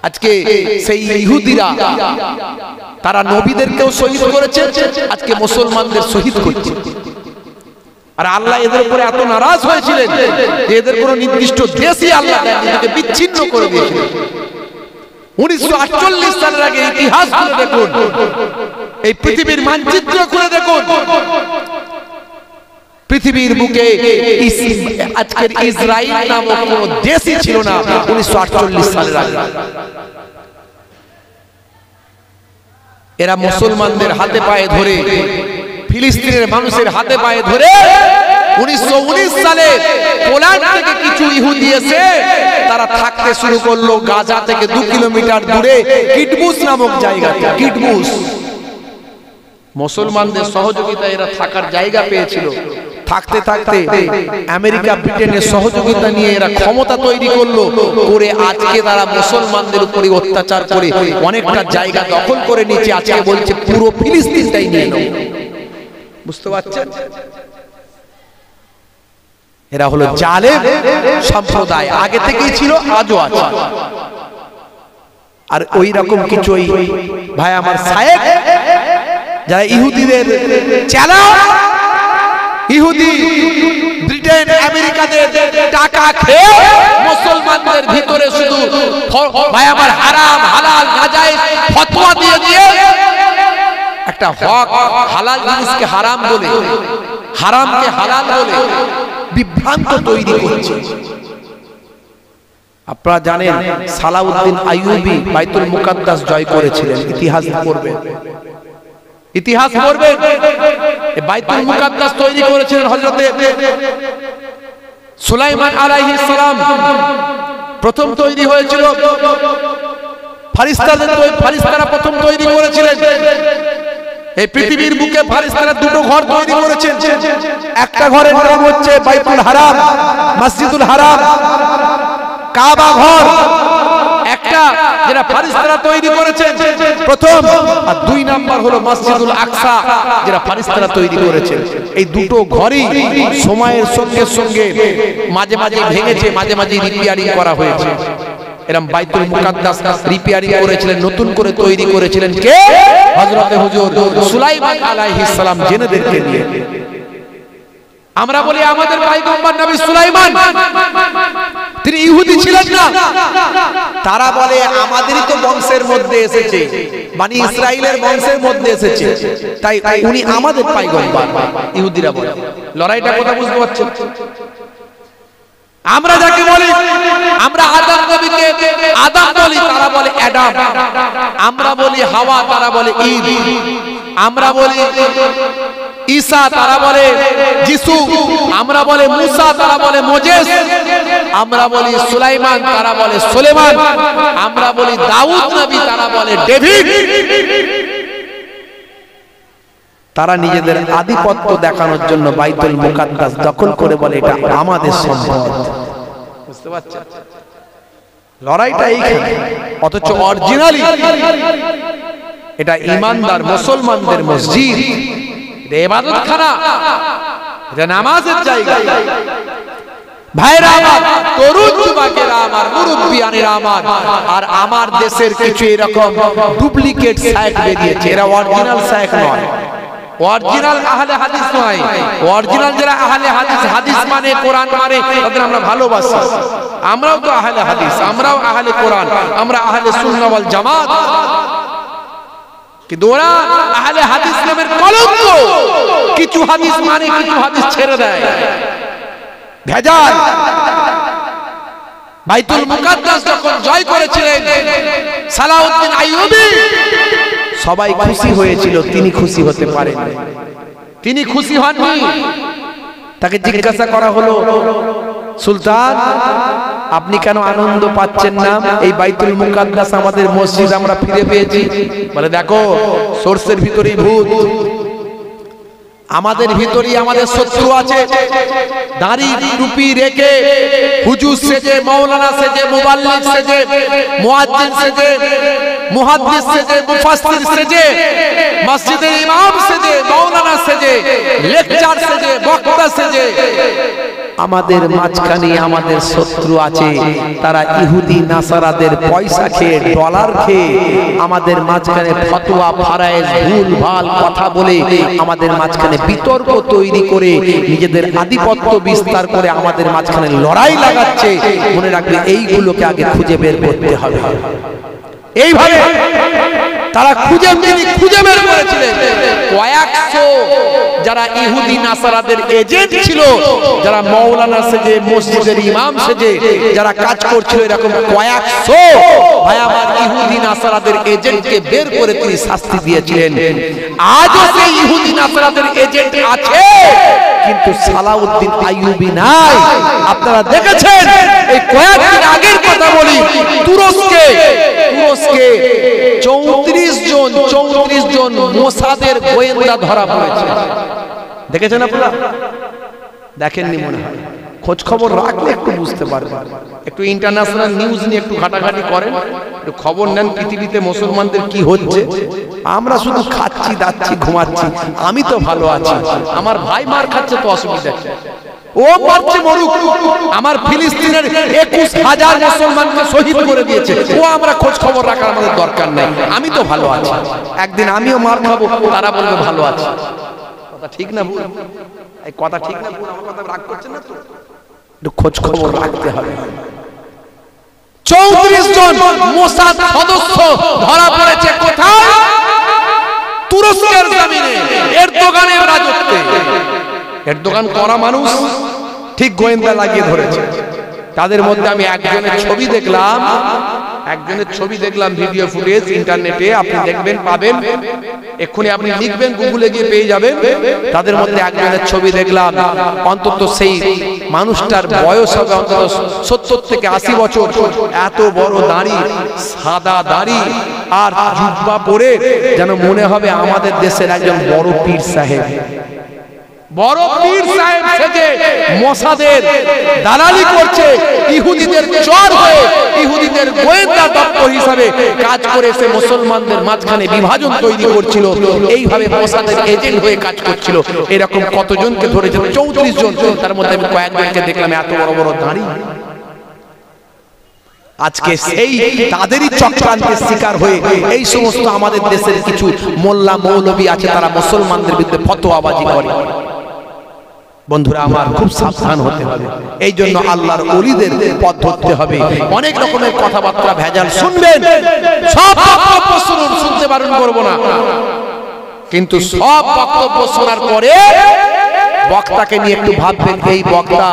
S1: আজকে সেই ইহুদিরা, তারা নবীদেরকেও শহীদ করেছে, আজকে মুসলমানদের শহীদ করছে। আর আল্লাহ এদের উপরে এত নারাজ হয়েছিলেন যে এদের কোনো নির্দিষ্ট দেশই আল্লাহ এদেরকে বিচ্ছিন্ন করে দিয়েছিলেন। 1948 সালের আগে ইতিহাস খুলে দেখুন, এই পৃথিবীর মানচিত্র খুলে দেখুন, পৃথিবীর বুকে আজকের ইসরাইল নামক কোন দেশই ছিল না 1948 সালের আগে। এরা মুসলমানদের হাতে পায়ে ধরে, ফিলিস্তিনের মানুষের হাতে পায়ে ধরে 1919 সালে পোল্যান্ড থেকে কিছু ইহুদি এসে তারা থাকতে শুরু করলো গাজা থেকে 2 কিলোমিটার দূরে কিটবুস নামক জায়গাতে। কিটবুস, মুসলমানদের সহযোগিতা এরা থাকার জায়গা পেয়েছিল। থাকতে থাকতে আমেরিকা, ব্রিটেনের সহযোগিতা নিয়ে এরা ক্ষমতা তৈরি করলো, করে আজকে তারা মুসলমানদের উপরে অত্যাচার করে অনেকটা জায়গা দখল করে নিচ্ছে। আজকে বলছে পুরো ফিলিস্তিনটাই নিয়ে নাও। বুঝতে পারছেন? এরা হলো জালেম সম্প্রদায়, আগে থেকেই ছিল, আজও আছে। আর ওই রকম কিছু ভাই আমার শায়েখ, যারা ইহুদিদের চেলা, ইহুদি ব্রিটেন আমেরিকাতে টাকা খেয়ে মুসলমানদের ভিতরে শুধু ভাই আমার হারাম হালাল নাজায়েজ ফতোয়া দিয়ে দিয়ে একটা হক, হালাল জিনিসকে হারাম বলে, হারামকে হালাল বলে বিভ্রান্ত তৈরি করছে। আপনারা জানেন সালাউদ্দিন আইয়ুবী বাইতুল মুকাদ্দাস জয় করেছিলেন, ইতিহাস পড়বেন, ইতিহাস পড়বেন। বাইতুল মুকাদ্দাস তৈরি করেছিলেন হযরত সুলাইমান আলাইহিস সালাম। প্রথম তৈরি হয়েছিল ফারিস্তারা প্রথম তৈরি করেছিলেন। এই পৃথিবীর বুকে ফারিস্তারা দুটো ঘর তৈরি করেছেন। একটা ঘরের নাম হচ্ছে বাইতুল হারাম, মসজিদুল হারাম, কাবা ঘর। একটা যেটা ফারিস্তারা তৈরি করেছেন প্রথম, আর দুই নাম্বার হলো মসজিদুল আকসা, যেটা ফারিস্তারা তৈরি করেছেন। এই দুটো ঘরই সময়ের সঙ্গে সঙ্গে মাঝে মাঝে ভেঙেছে, মাঝে মাঝে রিপেয়ারিং করা হয়েছে। এরকম বাইতুল মুকাদ্দাস রিপেয়ারিং করেছিলেন, নতুন করে তৈরি করেছিলেন কে? হযরতে হুজুর সুলাইমান আলাইহিস সালাম জেনেদেরকে নিয়ে। আমরা বলি আমাদের পয়গম্বর নবী সুলাইমান, তিনি ইহুদি ছিলেন না। তারা বলে আমাদেরই তো বংশের মধ্যে এসেছে, বনি ইসরাইলের বংশের মধ্যে এসেছে, তাই উনি আমাদের পয়গম্বর। ইহুদিরা বলে। লড়াইটা কথা বুঝতে পারছেন? আমরা যাকে বলি, আমরা আদম নবীকে আদম বলি, তারা বলে অ্যাডাম। আমরা বলি হাওয়া, তারা বলে ঈদ। আমরা বলি ঈসা, তারা বলে যিশু। আমরা বলে মুসা, তারা বলে মোজেস। আমরা বলি সুলাইমান, তারা বলে সুলেমান। আমরা বলি দাউদ নবী, তারা বলে ডেভিড। তারা নিজেদের আধিপত্য দেখানোর জন্য বাইতুল মুকাদ্দাস দখল করে বলে এটা আমাদের সম্পদ। বুঝতে পারছেন লড়াইটা এইখানে। অথচ অরিজিনালি এটা ঈমানদার মুসলমানদের মসজিদ, এটা ইবাদতখানা, এটা নামাজের জায়গা। ভাইরা আমার, তরুণ যুবকেরা আমার, মুরব্বিয়ানেরা আমার, আর আমার দেশের কিছু এরকম ডুপ্লিকেট শায়েখ বেরিয়েছে। এরা অরিজিনাল শায়েখ নয়, অরিজিনাল আহলে হাদিস নয়। অরিজিনাল যারা আহলে হাদিস, হাদিস মানে কোরআন মানে, তাদের আমরা ভালোবাসি। আমরাও তো আহলে হাদিস, আমরাও আহলে কোরআন, আমরা আহলে সুন্নাহ ওয়াল জামাত। কিন্তু ওরা আহলে হাদিস নামের কলঙ্ক। কিছু হাদিস মানে, কিছু হাদিস ছেড়ে দেয়, ভেজাল। বাইতুল মুকাদ্দাস যখন জয় করেছিলেন সালাউদ্দিন আইয়ুবী, সবাই খুশি হয়েছিল, তিনি খুশি হতে পারেন। তিনি খুশি হননি। তাকে জিজ্ঞাসা করা হলো, সুলতান আপনি কেন আনন্দ পাচ্ছেন না? এই বাইতুল মুকাদ্দাস আমাদের মসজিদ আমরা ফিরে পেয়েছি। বলে দেখো, সোর্সের ভিতরেই ভূত, আমাদের ভিতরেই আমাদের শত্রু আছে। দাড়ি টুপি রেখে, হুজুর সেজে, মাওলানা সেজে, মুবাল্লিগ সেজে, মুয়াজ্জিন সেজে, মুহাদ্দিস সেজে, মুফাসসির সেজে, মসজিদের ইমাম সেজে, মাওলানা সেজে, লেকচার সেজে, বক্তা সেজে, আমাদের মাঝখানে আমাদের শত্রু আছে। তারা ইহুদি নাসারাদের পয়সা খেয়ে, ডলার খেয়ে আমাদের মাঝখানে ফতোয়া ফারায়েজ ভুল ভাল কথা বলে, আমাদের মাঝখানে বিতর্ক তৈরি করে, নিজেদের আধিপত্য বিস্তার করে আমাদের মাঝখানে লড়াই লাগাচ্ছে। মনে রাখবে, এইগুলোকে আগে খুঁজে বের করতে হবে। এইভাবে তারা খুঁজে বের করেছিলেন। কয়েকশো যারা ইহুদি নাসারাদের এজেন্ট ছিল, যারা মাওলানা সেজে, মসজিদের ইমাম সেজে যারা কাজ করছিল, এরকম কয়েকশো ভাই আমার ইহুদি নাসারাদের এজেন্টকে বের করে তিনি শাস্তি দিয়েছিলেন। আজও সেই ইহুদি নাসারাদের এজেন্ট আছে, কিন্তু সালাউদ্দিন আইয়ুবী নাই। আপনারা দেখেছেন, এই কয়েকদিন আগের কথা বলি, তুরস্কে 34 জন মোসাদের গোয়েন্দা ধরা পড়েছে। দেখেছেন আপনারা? দেখেননি মনে হয়। খোঁজ খবর রাখলে একটু বুঝতে পারবেন। একটু ইন্টারন্যাশনাল নিউজ নিয়ে একটু ঘাটাঘাটি করেন, একটু খবর নেন পৃথিবীতে মুসলমানদের কি হচ্ছে। আমরা শুধু খাচ্ছি, দাচ্ছি, ঘুমাচ্ছি। আমি তো ভালো আছি, আমার ভাই মার খাচ্ছে তো অসুবিধা কি? ও মারছে মরুক। আমার ফিলিস্তিনের 21,000 মুসলমানকে শহীদ করে দিয়েছে, ও আমরা খোঁজ খবর রাখার আমাদের দরকার নেই। আমি তো ভালো আছি, একদিন আমিও মার খাবো, তারা বলবে ভালো আছে। কথা ঠিক না ভুল? এই কথা ঠিক না ভুল? আমার কথা রাগ করছেন না তো? একটু খোঁজ খবর রাখতে হবে। 34 জন মোসাদ সদস্য ধরা পড়েছে কোথায়? তুরস্কের জমিনে, এরদোগানের রাজত্বে। এরদোগান করা মানুষ ঠিক গোয়েন্দা লাগিয়ে ধরেছে। তাদের মধ্যে আমি একজনের ছবি দেখলাম, ভিডিও ফুটেজ ইন্টারনেটে আপনি দেখবেন, পাবেন। এক্ষুনি আপনি লিখবেন, গুগলে গিয়ে পেয়ে যাবেন। তাদের মধ্যে একজনের ছবি দেখলাম, অন্তত সেই মানুষটার বয়স হবে অন্তত 70 থেকে 80 বছর। এত বড় দাড়ি, সাদা দাড়ি, আর জুব্বা পরে যেন মনে হবে আমাদের দেশের একজন বড় পীর সাহেব। বড় পীর সাহেব সেজে মোসাদের দালালি করছে, ইহুদিদের চর হয়ে ইহুদিদের গোয়েন্দা দপ্তর হিসাবে কাজ করে সে মুসলমানদের মাঝখানে বিভাজন তৈরি করছিল, এইভাবে মোসাদের এজেন্ট হয়ে কাজ করছিল। এরকম কতজনকে ধরেছে? 34 জন। তার মধ্যে আমি কয়েকজনকে দেখলাম এত বড় বড় দাড়ি। আজকে সেই তাদেরই চক্রান্তের শিকার হয়ে এই সমস্ত আমাদের দেশের কিছু মোল্লা মৌলবী আছে, তারা মুসলমানদের বিরুদ্ধে ফতোয়াবাজি করে। বন্ধুরা আমার, খুব সাবধান হতে হবে। এই জন্য আল্লাহর ওলিদের পথ ধরতে হবে। অনেক রকমের কথাবার্তা ভেজাল শুনবেন, সব বক্তব্য শুনুন, শুনতে বারণ করব না, কিন্তু সব বক্তব্য শোনার পরে বক্তাকে নিয়ে একটু ভাববেন, এই বক্তা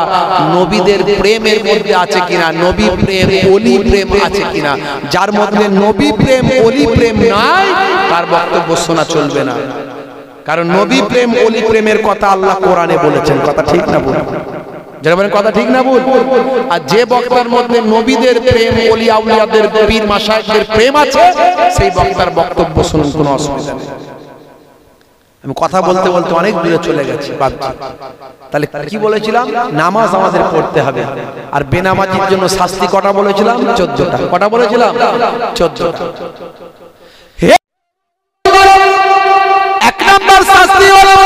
S1: নবীদের প্রেমের মধ্যে আছে কিনা, নবী প্রেম ওলি প্রেম আছে কিনা। যার মধ্যে নবী প্রেম ওলি প্রেম নাই, তার বক্তব্য শোনা চলবে না। কারণ নবী প্রেম ওলি প্রেমের কথা আল্লাহ কোরআনে বলেছেন। কথা ঠিক না ভুল? যারা বলেন কথা ঠিক না ভুল? আর যে বক্তার মধ্যে নবীদের প্রেম, ওলি আউলিয়াদের, পীর মাশায়েখদের প্রেম আছে, সেই বক্তার বক্তব্য শুনুন, কোনো অসুবিধা নেই। আমি কথা বলতে বলতে অনেক দূরে চলে গেছি, তাহলে কি বলেছিলাম? নামাজ আমাদের পড়তে হবে। আর বেনামাজির জন্য শাস্তি কটা বলেছিলাম? 14টা। কটা বলেছিলাম? 14টা। এক নাম্বার শাস্তি হলো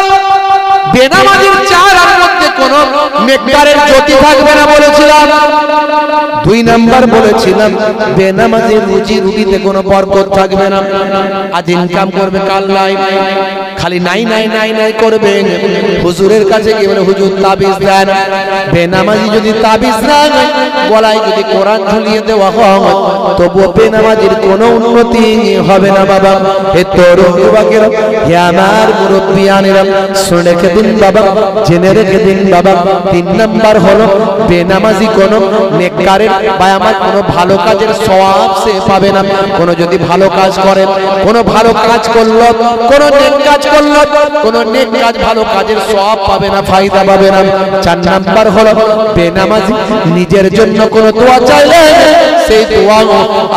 S1: বেনামাজির চেহারার মধ্যে কোনো নেককারের জ্যোতি থাকবে না বলেছিলাম। 2 নাম্বার বলেছিলাম বেনামাজির রুজি রুটিতে কোনো বরকত থাকবে না। আজ ইনকাম করবে, কাল নাই, খালি নাই নাই নাই নাই করবে। হুজুরের কাছে গিয়ে বলে হুজুর তাবিজ দেন। বেনামাজি যদি তাবিজ না নেয়, গলায় যদি কোরআন ঝুলিয়ে দেওয়া হয়, তবুও বেনামাজির কোনো উন্নতি হবে না। বাবা, হে তরুণ যুবকেরা, হে আমার মুরব্বিয়ানেরা, শুনে রেখে দিন বাবা, জেনে রেখে দিন বাবা। 3 নাম্বার হলো বেনামাজি কোনো নেককারের বা আমার কোনো ভালো কাজের সওয়াব সে পাবে না। কোনো যদি ভালো কাজ করে, কোনো ভালো কাজ করলো, কোনো নেক কাজ করলো, কোনো নেক কাজ ভালো কাজের সওয়াব পাবে না, ফায়দা পাবে না। 4 নাম্বার হলো বেনামাজি নিজের জন্য কোনো দোয়া চাইলে সেই দোয়া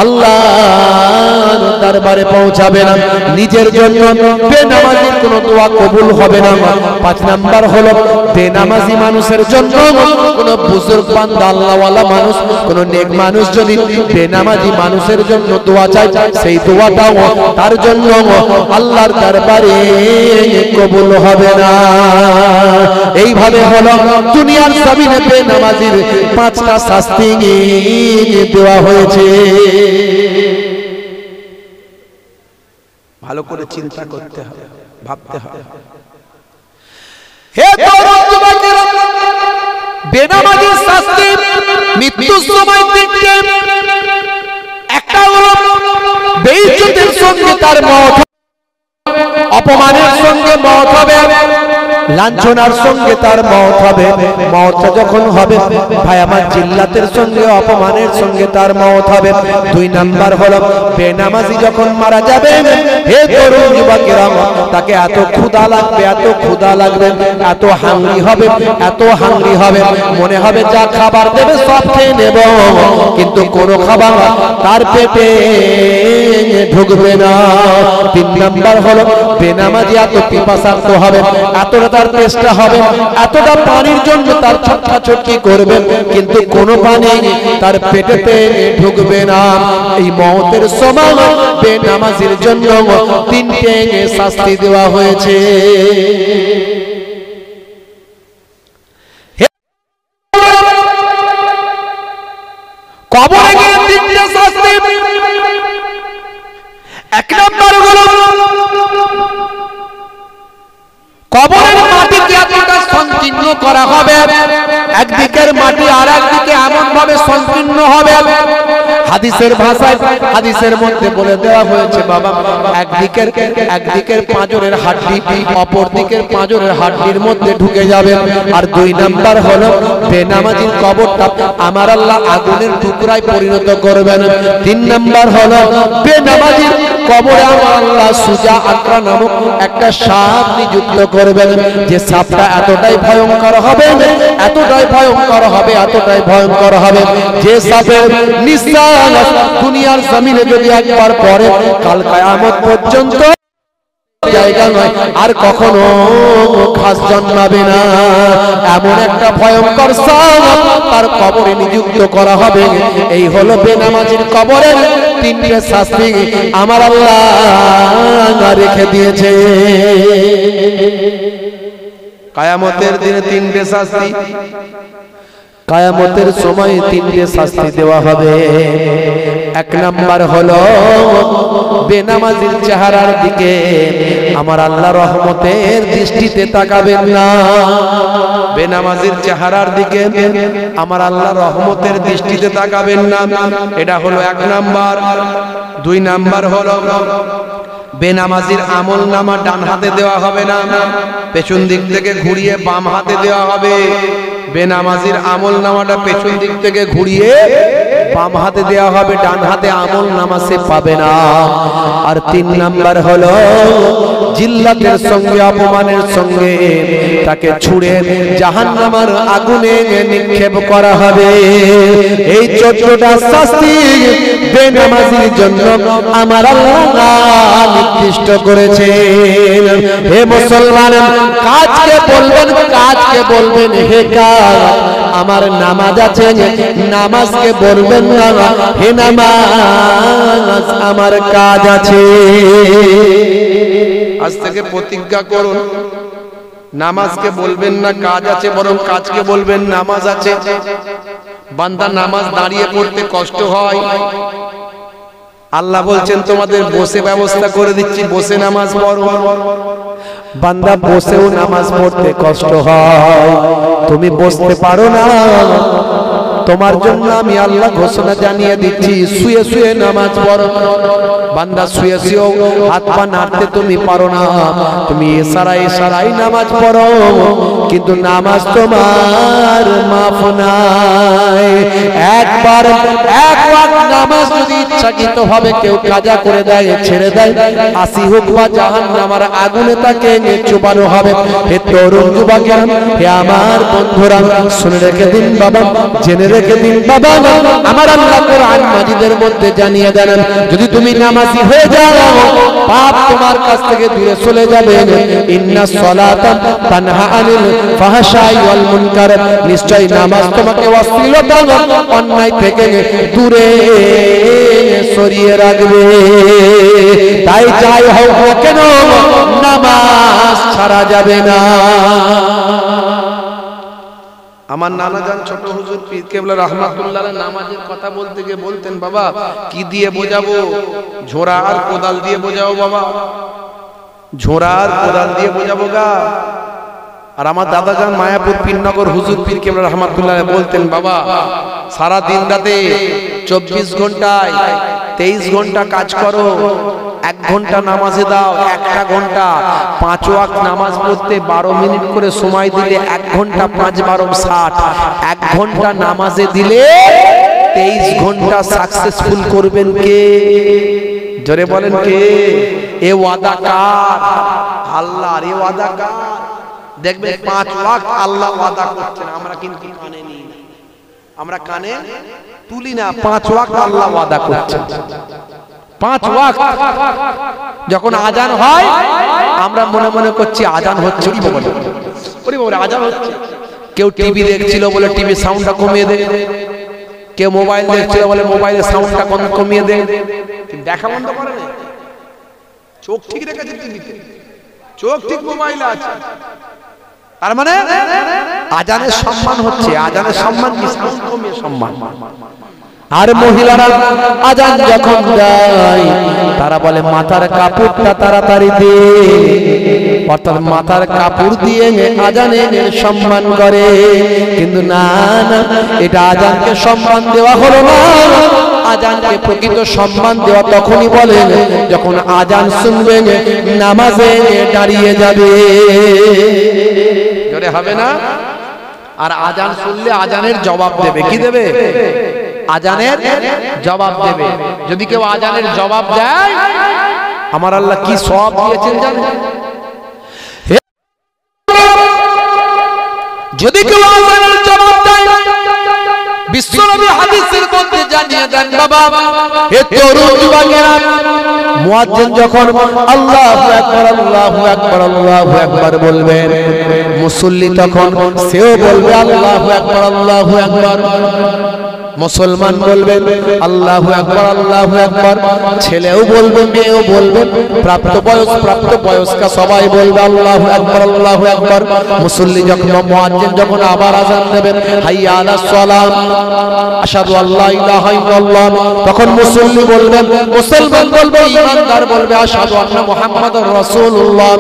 S1: আল্লাহর দরবারে পৌঁছাবে না। নিজের জন্য বেনামাজির কোনো দোয়া কবুল হবে না। 5 নাম্বার হলো বেনামাজি মানুষের জন্য কোনো বুজুর্গ বান্দা, আল্লাহওয়ালা মানুষ, কোনো নেক মানুষ যদি বেনামাজি মানুষের জন্য দোয়া চায়, সেই দোয়াটাও তার জন্য আল্লাহর দরবারে কবুল হবে না। এইভাবে হলো দুনিয়ার জমিনে বেনামাজির 5টা শাস্তি দেওয়া হয়েছে। ভালো করে চিন্তা করতে হবে, ভাবতে হবে। হে তরুণ যুবকেরা, বেনামাজির শাস্তি মৃত্যুর সময় তিনটে। একটা হলো বেইজ্জতের সঙ্গে তার মওত, অপমানের সঙ্গে মওত হবে, লাঞ্ছনার সঙ্গে তার মওত হবে। মওতটা যখন হবে ভাই আমার, জিল্লাতের সঙ্গে অপমানের সঙ্গে তার মওত হবে। 2 নাম্বার হলো বেনামাজি যখন মারা যাবে, হে তরুণ যুবকেরা, তাকে এত ক্ষুধা লাগবে, এত ক্ষুধা লাগবে, এত হাংরি হবে, এত হাংরি হবে, মনে হবে যা খাবার দেবে সব খেয়ে নেব, কিন্তু কোনো খাবার তার পেটে ঢুকবে না। 3 নাম্বার হলো বেনামাজি এত পিপাসার্ত হবে, এতটা তার তেষ্টা হবে, এতটা পানির জন্য তার ছটফাছটকি করবে, কিন্তু কোনো পানি তার পেটেতে ঢুকবে না। এই মওতের সময় বেনামাজির জন্য 3টে শাস্তি দেওয়া হয়েছে। কবরে গিয়ে 3টে শাস্তি। 1 নম্বর হলো কবরের মাটিকে এতটা সংকীর্ণ করা হবে, একদিকের মাটি আর একদিকে এমন ভাবে সংকীর্ণ হবে, হাদিসের ভাষায়, হাদিসের মধ্যে বলে দেওয়া হয়েছে বাবা, একদিকের পাঁজরের হাড্ডি অপর দিকের পাঁজরের হাড্ডির মধ্যে ঢুকে যাবে। আর 2 নাম্বার হলো বেনামাজির কবরটা আমার আল্লাহ আগুনের টুকরায় পরিণত করবেন। 3 নাম্বার হলো বেনামাজির কবরে আমার আল্লাহ সুজা আকরা নামক একটা সাপ নিযুক্ত করবেন, যে সাপটা এতটাই ভয়ঙ্কর হবে, এতটাই ভয়ঙ্কর হবে, এতটাই ভয়ঙ্কর হবে, যে সাপের নিঃশ্বাস দুনিয়ার জমিনে যদি একবার পড়ে কাল কিয়ামত পর্যন্ত জায়গা নয় আর কখনো খাস জন্মাবে না। এমন একটা ভয়ঙ্কর সাপ তার কবরে নিযুক্ত করা হবে। এই হলো বেনামাজির কবরের তিনটে শাস্তি আমার আল্লাহ রেখে দিয়েছে। কিয়ামতের দিনে তিনটে শাস্তি, কিয়ামতের সময় তিনটে শাস্তি দেওয়া হবে। এক নাম্বার হলো বেনামাজির চেহারার দিকে আমার আল্লাহ রহমতের দৃষ্টিতে তাকাবেন না। বেনামাজির চেহারার দিকে আমার আল্লাহ রহমতের দৃষ্টিতে তাকাবেন না, এটা হলো এক নাম্বার। দুই নাম্বার হলো বেনামাজির আমল নামা ডান হাতে দেওয়া হবে না, পেছন দিক থেকে ঘুরিয়ে বাম হাতে দেওয়া হবে। বেনামাজির আমল নামাটা পেছন দিক থেকে ঘুরিয়ে বাম হাতে দেওয়া হবে, ডান হাতে আমল নামা সে পাবে না। আর তিন নাম্বার হলো জিল্লাতের সঙ্গে অপমানের সঙ্গে তাকে ছুঁড়ে জাহান্নামের আগুনে নিক্ষেপ করা হবে। এই 14টা শাস্তি বেনামাজির জন্য আমার আল্লাহ নির্দিষ্ট করেছেন। হে মুসলমান, কাজকে বলবেন, কাজকে বলবেন হে কাজ আমার নামাজ আছে, নামাজকে বলবেন না হে নামাজ আমার কাজ আছে। আজ থেকে প্রতিজ্ঞা করুন, নামাজকে বলবেন না কাজ আছে, বরং কাজকে বলবেন নামাজ আছে। বান্দা নামাজ দাঁড়িয়ে পড়তে কষ্ট হয়, আল্লাহ বলছেন তোমাদের বসে ব্যবস্থা করে দিচ্ছি, বসে নামাজ পড়ো। বান্দা বসেও নামাজ পড়তে কষ্ট হয়, তুমি বসতে পারো না, তোমার জন্য আমি আল্লাহ ঘোষণা জানিয়ে দিচ্ছি শুয়ে শুয়ে নামাজ পড়ো। বান্দা শুয়ে শুয়েও হাত পা নাড়তে তুমি পারো না, তুমি ইশারায় ইশারায় নামাজ পড়ো, কিন্তু নামাজ তোমার মাফ নাই। একবার এক ওয়াক্ত নামাজ যদি ইচ্ছাকৃত ভাবে কেউ কাজা করে দেয়, ছেড়ে দেয়, 80 হোক বা জাহান্নামের আগুনে তাকে চুবানো হবে। হে তরুণ যুবকেরা, হে আমার বন্ধুরা, শুনে রেখে দিন বাবা, জেনে রেখে দিন বাবা, আমার আল্লাহ কোরআন মাজিদের মধ্যে জানিয়ে দেন যদি তুমি নামাজি হয়ে যাও পাপ তোমার কাছ থেকে দূরে চলে যাবে। ইন্নাস সালাতা তানহা আনিল ফাহশাই ওয়াল মুনকার, নিশ্চয় নামাজ তোমাকে অশ্লীলতা অন্যায় থেকে দূরে সরিয়ে রাখবে। তাই যাই হোক না কেন নামাজ ছাড়া যাবে না। আমার নানা জান ছোট হুজুর পীর কেবলা রাহমাতুল্লাহ নামাজের কথা বলতে গিয়ে বলতেন, বাবা কি দিয়ে বোঝাবো, ঝোড়া আর কোদাল দিয়ে বোঝাও বাবা, ঝোড়া আর কোদাল দিয়ে বোঝাবো গা। আর আমার দাদা জান মায়াপুর পীরনগর হুজুর পীর কেবলা রাহমাতুল্লাহ বলতেন, বাবা সারা দিন রাতে 24 ঘন্টায় 23 ঘন্টা কাজ করো, 1 ঘন্টা নামাজে দাও, 1টা ঘন্টা 5 ওয়াক্ত নামাজ পড়তে 12 মিনিট করে সময় দিলে 1 ঘন্টা 5 12 60, 1 ঘন্টা নামাজে দিলে 23 ঘন্টা সাকসেসফুল করবেন কে? জোরে বলেন কে? এ ওয়াদা কার? আল্লাহর। এ ওয়াদা কার? দেখবেন 5 ওয়াক্ত আল্লাহ ওয়াদা করছেন, আমরা কিন্তু কানে নিই না, আমরা কানে তুলি না। 5 ওয়াক্ত আল্লাহ ওয়াদা করছেন। 5 ওয়াক্ত যখন আজান হয় আমরা মনে মনে করছি আজান হচ্ছে, আজান হচ্ছে। কেউ টিভি দেখছিল বলে টিভি সাউন্ডটা কমিয়ে দে, কেউ মোবাইল দেখছিল বলে মোবাইলের সাউন্ডটা কমিয়ে দে। দেখা বন্ধ করে না, চোখ ঠিক রেখেছে টিভিতে, চোখ ঠিক মোবাইলে আছে। আর মানে আজানের সম্মান হচ্ছে, আজানের সম্মান কি? সাউন্ড কমিয়ে সম্মান। আর মহিলারা আজান যখন দেয় তারা বলে মাথার কাপড়টা তাড়াতাড়ি দে, অর্থাৎ মাথার কাপড় দিয়ে আজানের সম্মান করে। কিন্তু না না, এটা আজানকে সম্মান দেওয়া হলো না। আজানকে প্রকৃত সম্মান দেওয়া তখনই বলেন যখন আজান শুনবেন নামাজে দাঁড়িয়ে যাবে। জোরে হবে না? আর আজান শুনলে আজানের জবাব দেবে। কি দেবে? আজানের জবাব দেবে। যদি কেউ আজানের জবাব দেয় আমার আল্লাহ কি সওয়াব দিয়েছেন জানেন? যদি কেউ আজানের জবাব দেয়, বিশ্বনবী হাদিসের মধ্যে জানিয়ে দেন বাবা হে তরুণ যুবকেরা মুয়াজ্জিন যখন আল্লাহু আকবার আল্লাহু আকবার আল্লাহু আকবার বলবেন মুসল্লি তখন সেও বলবে আল্লাহু আকবার আল্লাহু আকবার মুসলমান বলবেন আল্লাহু আকবার আল্লাহু আকবার ছেলেও বলবে মেয়েও বলবে প্রাপ্ত বয়স্ক সবাই বলবে আল্লাহু আকবার আল্লাহু আকবার মুসল্লি যখন মুয়াজ্জিন যখন আবার আযান দেবেন হাইয়া আলাস সালাম আশহাদু আল্লা ইলাহা ইল্লাল্লাহ তখন মুসল্লি বলবেন মুসলমান বলবে ঈমানদার বলবে আশহাদু আন্না মুহাম্মাদুর রাসূলুল্লাহ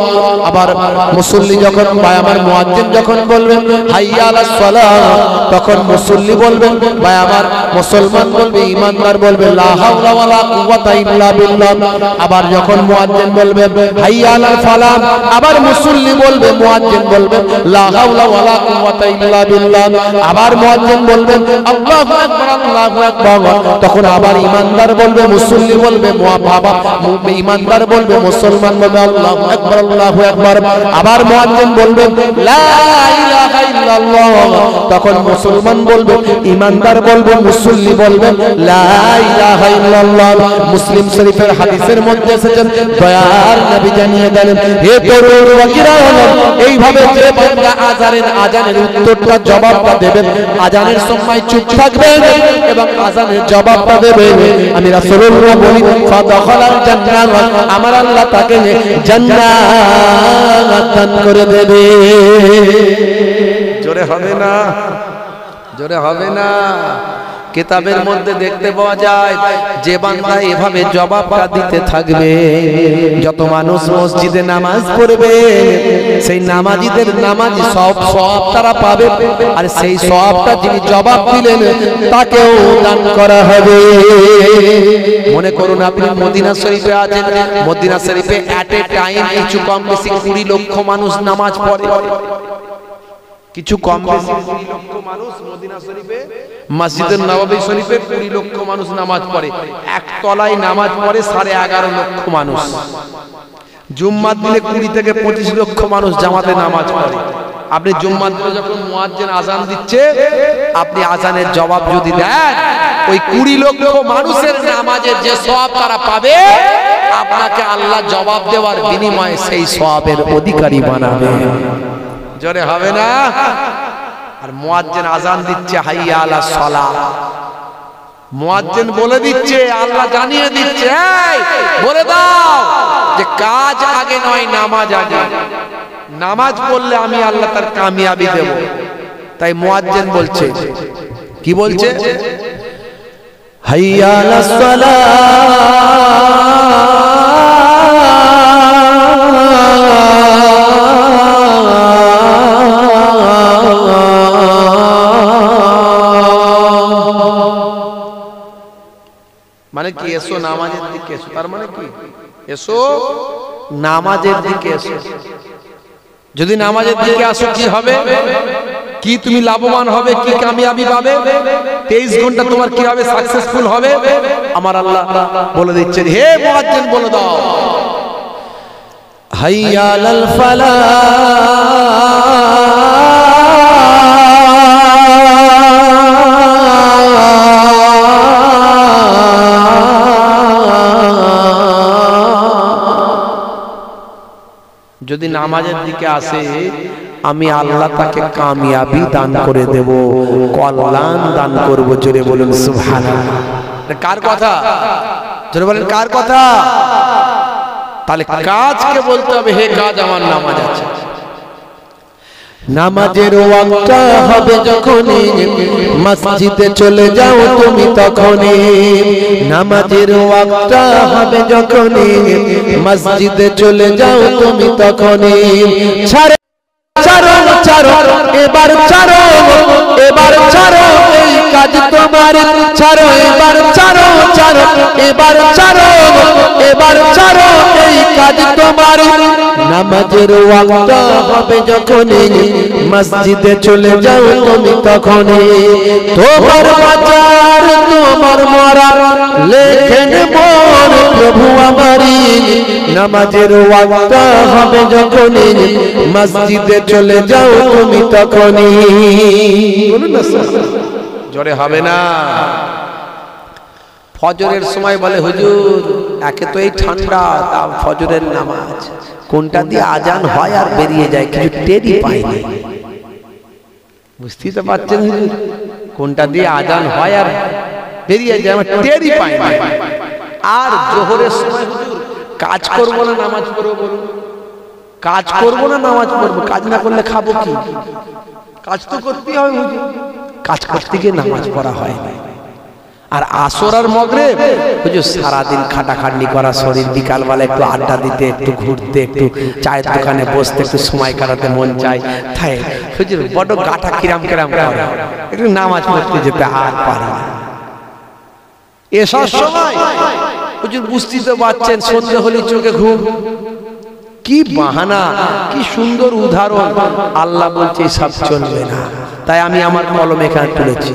S1: আবার মুসল্লি যখন ভাই আমার মুয়াজ্জিন যখন বলবেন হাইয়া আলাস সালাম তখন মুসল্লি বলবেন ভাই আমার মুসলমান বলবে ঈমানদার বলবে লা হাওলা ওয়ালা কুওয়াতা ইল্লা বিল্লাহ আবার যখন মুয়াজ্জিন বলবে হাইয়া আলাল ফালাহ আবার মুসল্লি বলবে মুয়াজ্জিন বলবে লা হাওলা ওয়ালা কুওয়াতা ইল্লা বিল্লাহ আবার মুয়াজ্জিন বলবেন আল্লাহু আকবার আল্লাহু আকবার তখন আবার ঈমানদার বলবে মুসল্লি বলবে বাবা ঈমানদার বলবে মুসলমান বলবে আল্লাহু আকবার আল্লাহু আকবার আবার মুয়াজ্জিন বলবে লা ইলাহা ইল্লাল্লাহ তখন মুসলমান বলবে ঈমানদার বলবে মুসল্লি বলবেন লা ইলাহা ইল্লাল্লাহ মুসলিম শরীফের হাদিসের মধ্যে এসেছে দয়ার নবী জানিয়ে দেন হে তরুণ যুবকেরা এইভাবে যে বান্দা আজানের উত্তরটা জবাবটা দেবেন আজানের সময় চুপ থাকবেন এবং আজানের জবাবটা দেবেন আমি রাসূলুল্লাহ বলি ফাদাখালাল জান্নাত আমার আল্লাহ তাকে জান্নাত দান করে দেবে জোরে হবে না জোরে হবে না কিতাবের মধ্যে দেখতে পাওয়া যায় যে বান্দা এভাবে জবাবটা দিতে থাকবে যত মানুষ মসজিদে নামাজ পড়বে সেই নামাজীদের নামাজি সওয়াব তারা পাবে আর সেই সওয়াবটা যিনি জবাব দিলেন তাকেও দান করা হবে মনে করুন আপনি মদিনা শরীফে আছেন মদিনা শরীফে এট এ টাইম কিছু কম বেশি 20 লক্ষ মানুষ নামাজ পড়ে কিছু কম বেশি 20 লক্ষ মানুষ মদিনা শরীফে মসজিদুন নববী শরীফে 20 লক্ষ মানুষ নামাজ পড়ে এক তলায় নামাজ পড়ে 11.5 লক্ষ মানুষ জুম্মার দিনে 20 থেকে 25 লক্ষ মানুষ জামাতে নামাজ পড়ে আপনি জুম্মার দিনে যখন মুয়াজ্জিন আযান দিচ্ছে আপনি আযানের জবাব যদি দেন ওই 20 লক্ষ মানুষের নামাজের যে সওয়াব তারা পাবে আপনাকে আল্লাহ জবাব দেওয়ার বিনিময়ে সেই সওয়াবের অধিকারী বানাবে জোরে হবে না আর মুয়াজ্জিন আযান দিচ্ছে হাইয়া আলাস সালাহ মুয়াজ্জিন বলে দিচ্ছে আল্লাহ জানিয়ে দিচ্ছে এই বলে দাও যে কাজ আগে নয় নামাজ আগে নামাজ পড়লে আমি আল্লাহ তার কামিয়াবি দেব তাই মুয়াজ্জিন বলছে কি বলছে হাইয়া আলাস সালাহ মানে কি এসো নামাজের দিকে এসো তার মানে কি এসো নামাজের দিকে এসো যদি নামাজের দিকে আসো কি হবে কি তুমি লাভবান হবে কি কামিয়াবি পাবে 23 ঘন্টা তোমার কি হবে সাকসেসফুল হবে আমার আল্লাহ বলে দিচ্ছেন হে মুয়াজ্জিন বলে দাও হাইয়া আলাল ফালাহ যদি নামাজের দিকে আসে আমি আল্লাহ তাকে কামিয়াবি দান করে দেব কল্যাণ দান করব জোরে বলুন সুবহানাল্লাহ কার কথা জোরে বলেন কার কথা তাহলে কাজকে বলতে হবে হে কাজ আমার নামাজ আছে নামাজের ওয়াক্ত হবে যখনই মসজিদে চলে যাও তুমি তখনই নামাজের ওয়াক্ত হবে যখনই মসজিদে চলে যাও তুমি তখনই ছাড়ো ছাড়ো ছাড়ো এবার ছাড়ো এবার ছাড়ো এই কাজ তোমার ছাড়ো এবার ছাড়ো ছাড়ো এবার ছাড়ো এবার ছাড়ো এই কাজ তোমার নামাজের ওয়াক্ত হবে যখনই মসজিদে চলে যাও তুমি তখনই তোমার বাঁচার তোমার মরা লেখেন মোর প্রভু আমারি নামাজের ওয়াক্ত হবে যখনই মসজিদে চলে যাও তুমি তখনই বলুন না জোরে হবে না ফজরের সময় বলে হুজুর একে তো এই ঠান্ডা, তা ফজরের নামাজ কোনটা দিয়ে আজান হয় আর বেরিয়ে যায় কিছু টেরই পাই না। বুঝতেই তো পারছেন হুজুর, কোনটা দিয়ে আজান হয় আর বেরিয়ে যায় আমরা টেরই পাই না। আর জোহরের সময় হুজুর কাজ করবো না নামাজ পড়বো, বলুন কাজ করবো না নামাজ পড়বো, কাজ না করলে খাবো কি? কাজ তো করতেই হবে হুজুর, কাজ করতে গিয়ে নামাজ পড়া হয় না। আর আসর আর মাগরিব হুজুর সারাদিন খাটাখাটনি করা শরীর, বিকালবেলা একটু আড্ডা দিতে, একটু ঘুরতে, একটু চায়ের দোকানে বসতে, একটু সময় কাটাতে মন চায়, তাই হুজুর বড় গাটা কিরাম কিরাম করে, একটু নামাজ পড়তে যেতে আর পারি না। এসব সময় হুজুর বুঝতেই তো পারছেন সন্ধ্যে হলে চোখে ঘুম। কি বাহানা, কি সুন্দর উদাহরণ। আল্লাহ বলছে সব চলবে না, তাই আমি আমার কলম এখানে তুলেছি।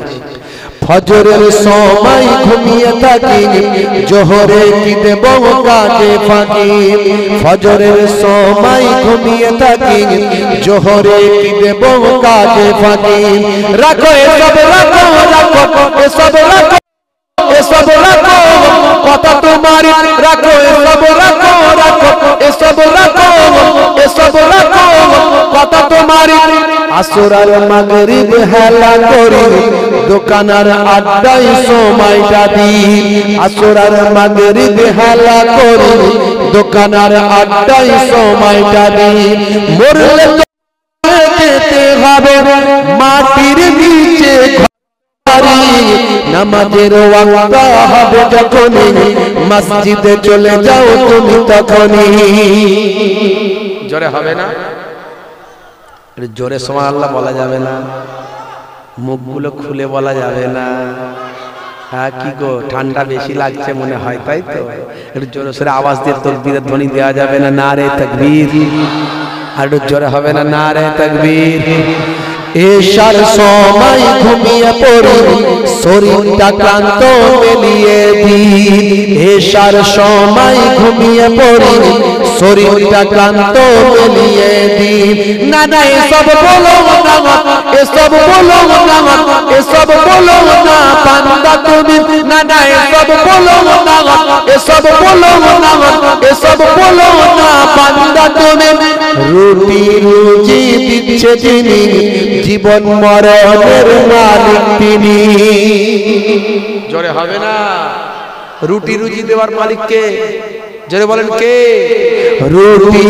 S1: ফজরের সময় ঘুমিয়ে থাকি, জোহরে কি দেব কাজে ফাঁকি। ফজরের সময় ঘুমিয়ে থাকি, জোহরে কি দেব কাজে ফাঁকি। রাখো এসব রাখো, রাখো এসব রাখো, এসব রাখো কথা তোমার, রাখো এসব রাখো, রাখো এসব রাখো, এসব রাখো কথা তোমার। আসর আর মাগরিব হেলা করি, দোকানার আড্ডায় সময়টা দিই। আসর আর মাগরিব হেলা করি, দোকানার আড্ডায় সময়টা দিই। মরলে তো যেতে হবে মাটির নিচে, নামাজের ওয়াক্ত হবে যখনই, মসজিদে চলে যাও তুমি তখনই। জোরে হবে না, জোরে সুবহানাল্লাহ বলা যাবে না, মুখগুলো খুলে বলা যাবে না। হ্যাঁ কি গো ঠান্ডা বেশি লাগছে মনে হয়, তাই তো একটু জোরে সোরে আওয়াজ দিয়ে তাকবীরের ধ্বনি দেওয়া যাবে না? নারে তাকবীর। আর একটু জোরে হবে না? নারে তাকবীর। এশার সময় ঘুমিয়ে পড়ি, শরীরটা ক্লান্ত মেলিয়ে দিই। এশার সময় ঘুমিয়ে পড়ি, শরীরটা ক্লান্ত মেলিয়ে দিই। না না এসব বলো না, এসব বলো না, এসব বলো না বান্দা তুমি। না না এসব বলো না, এসব বলো না, এসব বলো না বান্দা তুমি। রুটি রুজি দিচ্ছে তিনি, জীবন মরণের মালিক তিনি। জোরে হবে না? রুটি রুজি দেওয়ার মালিক কে? জোরে বলেন কে? রুটি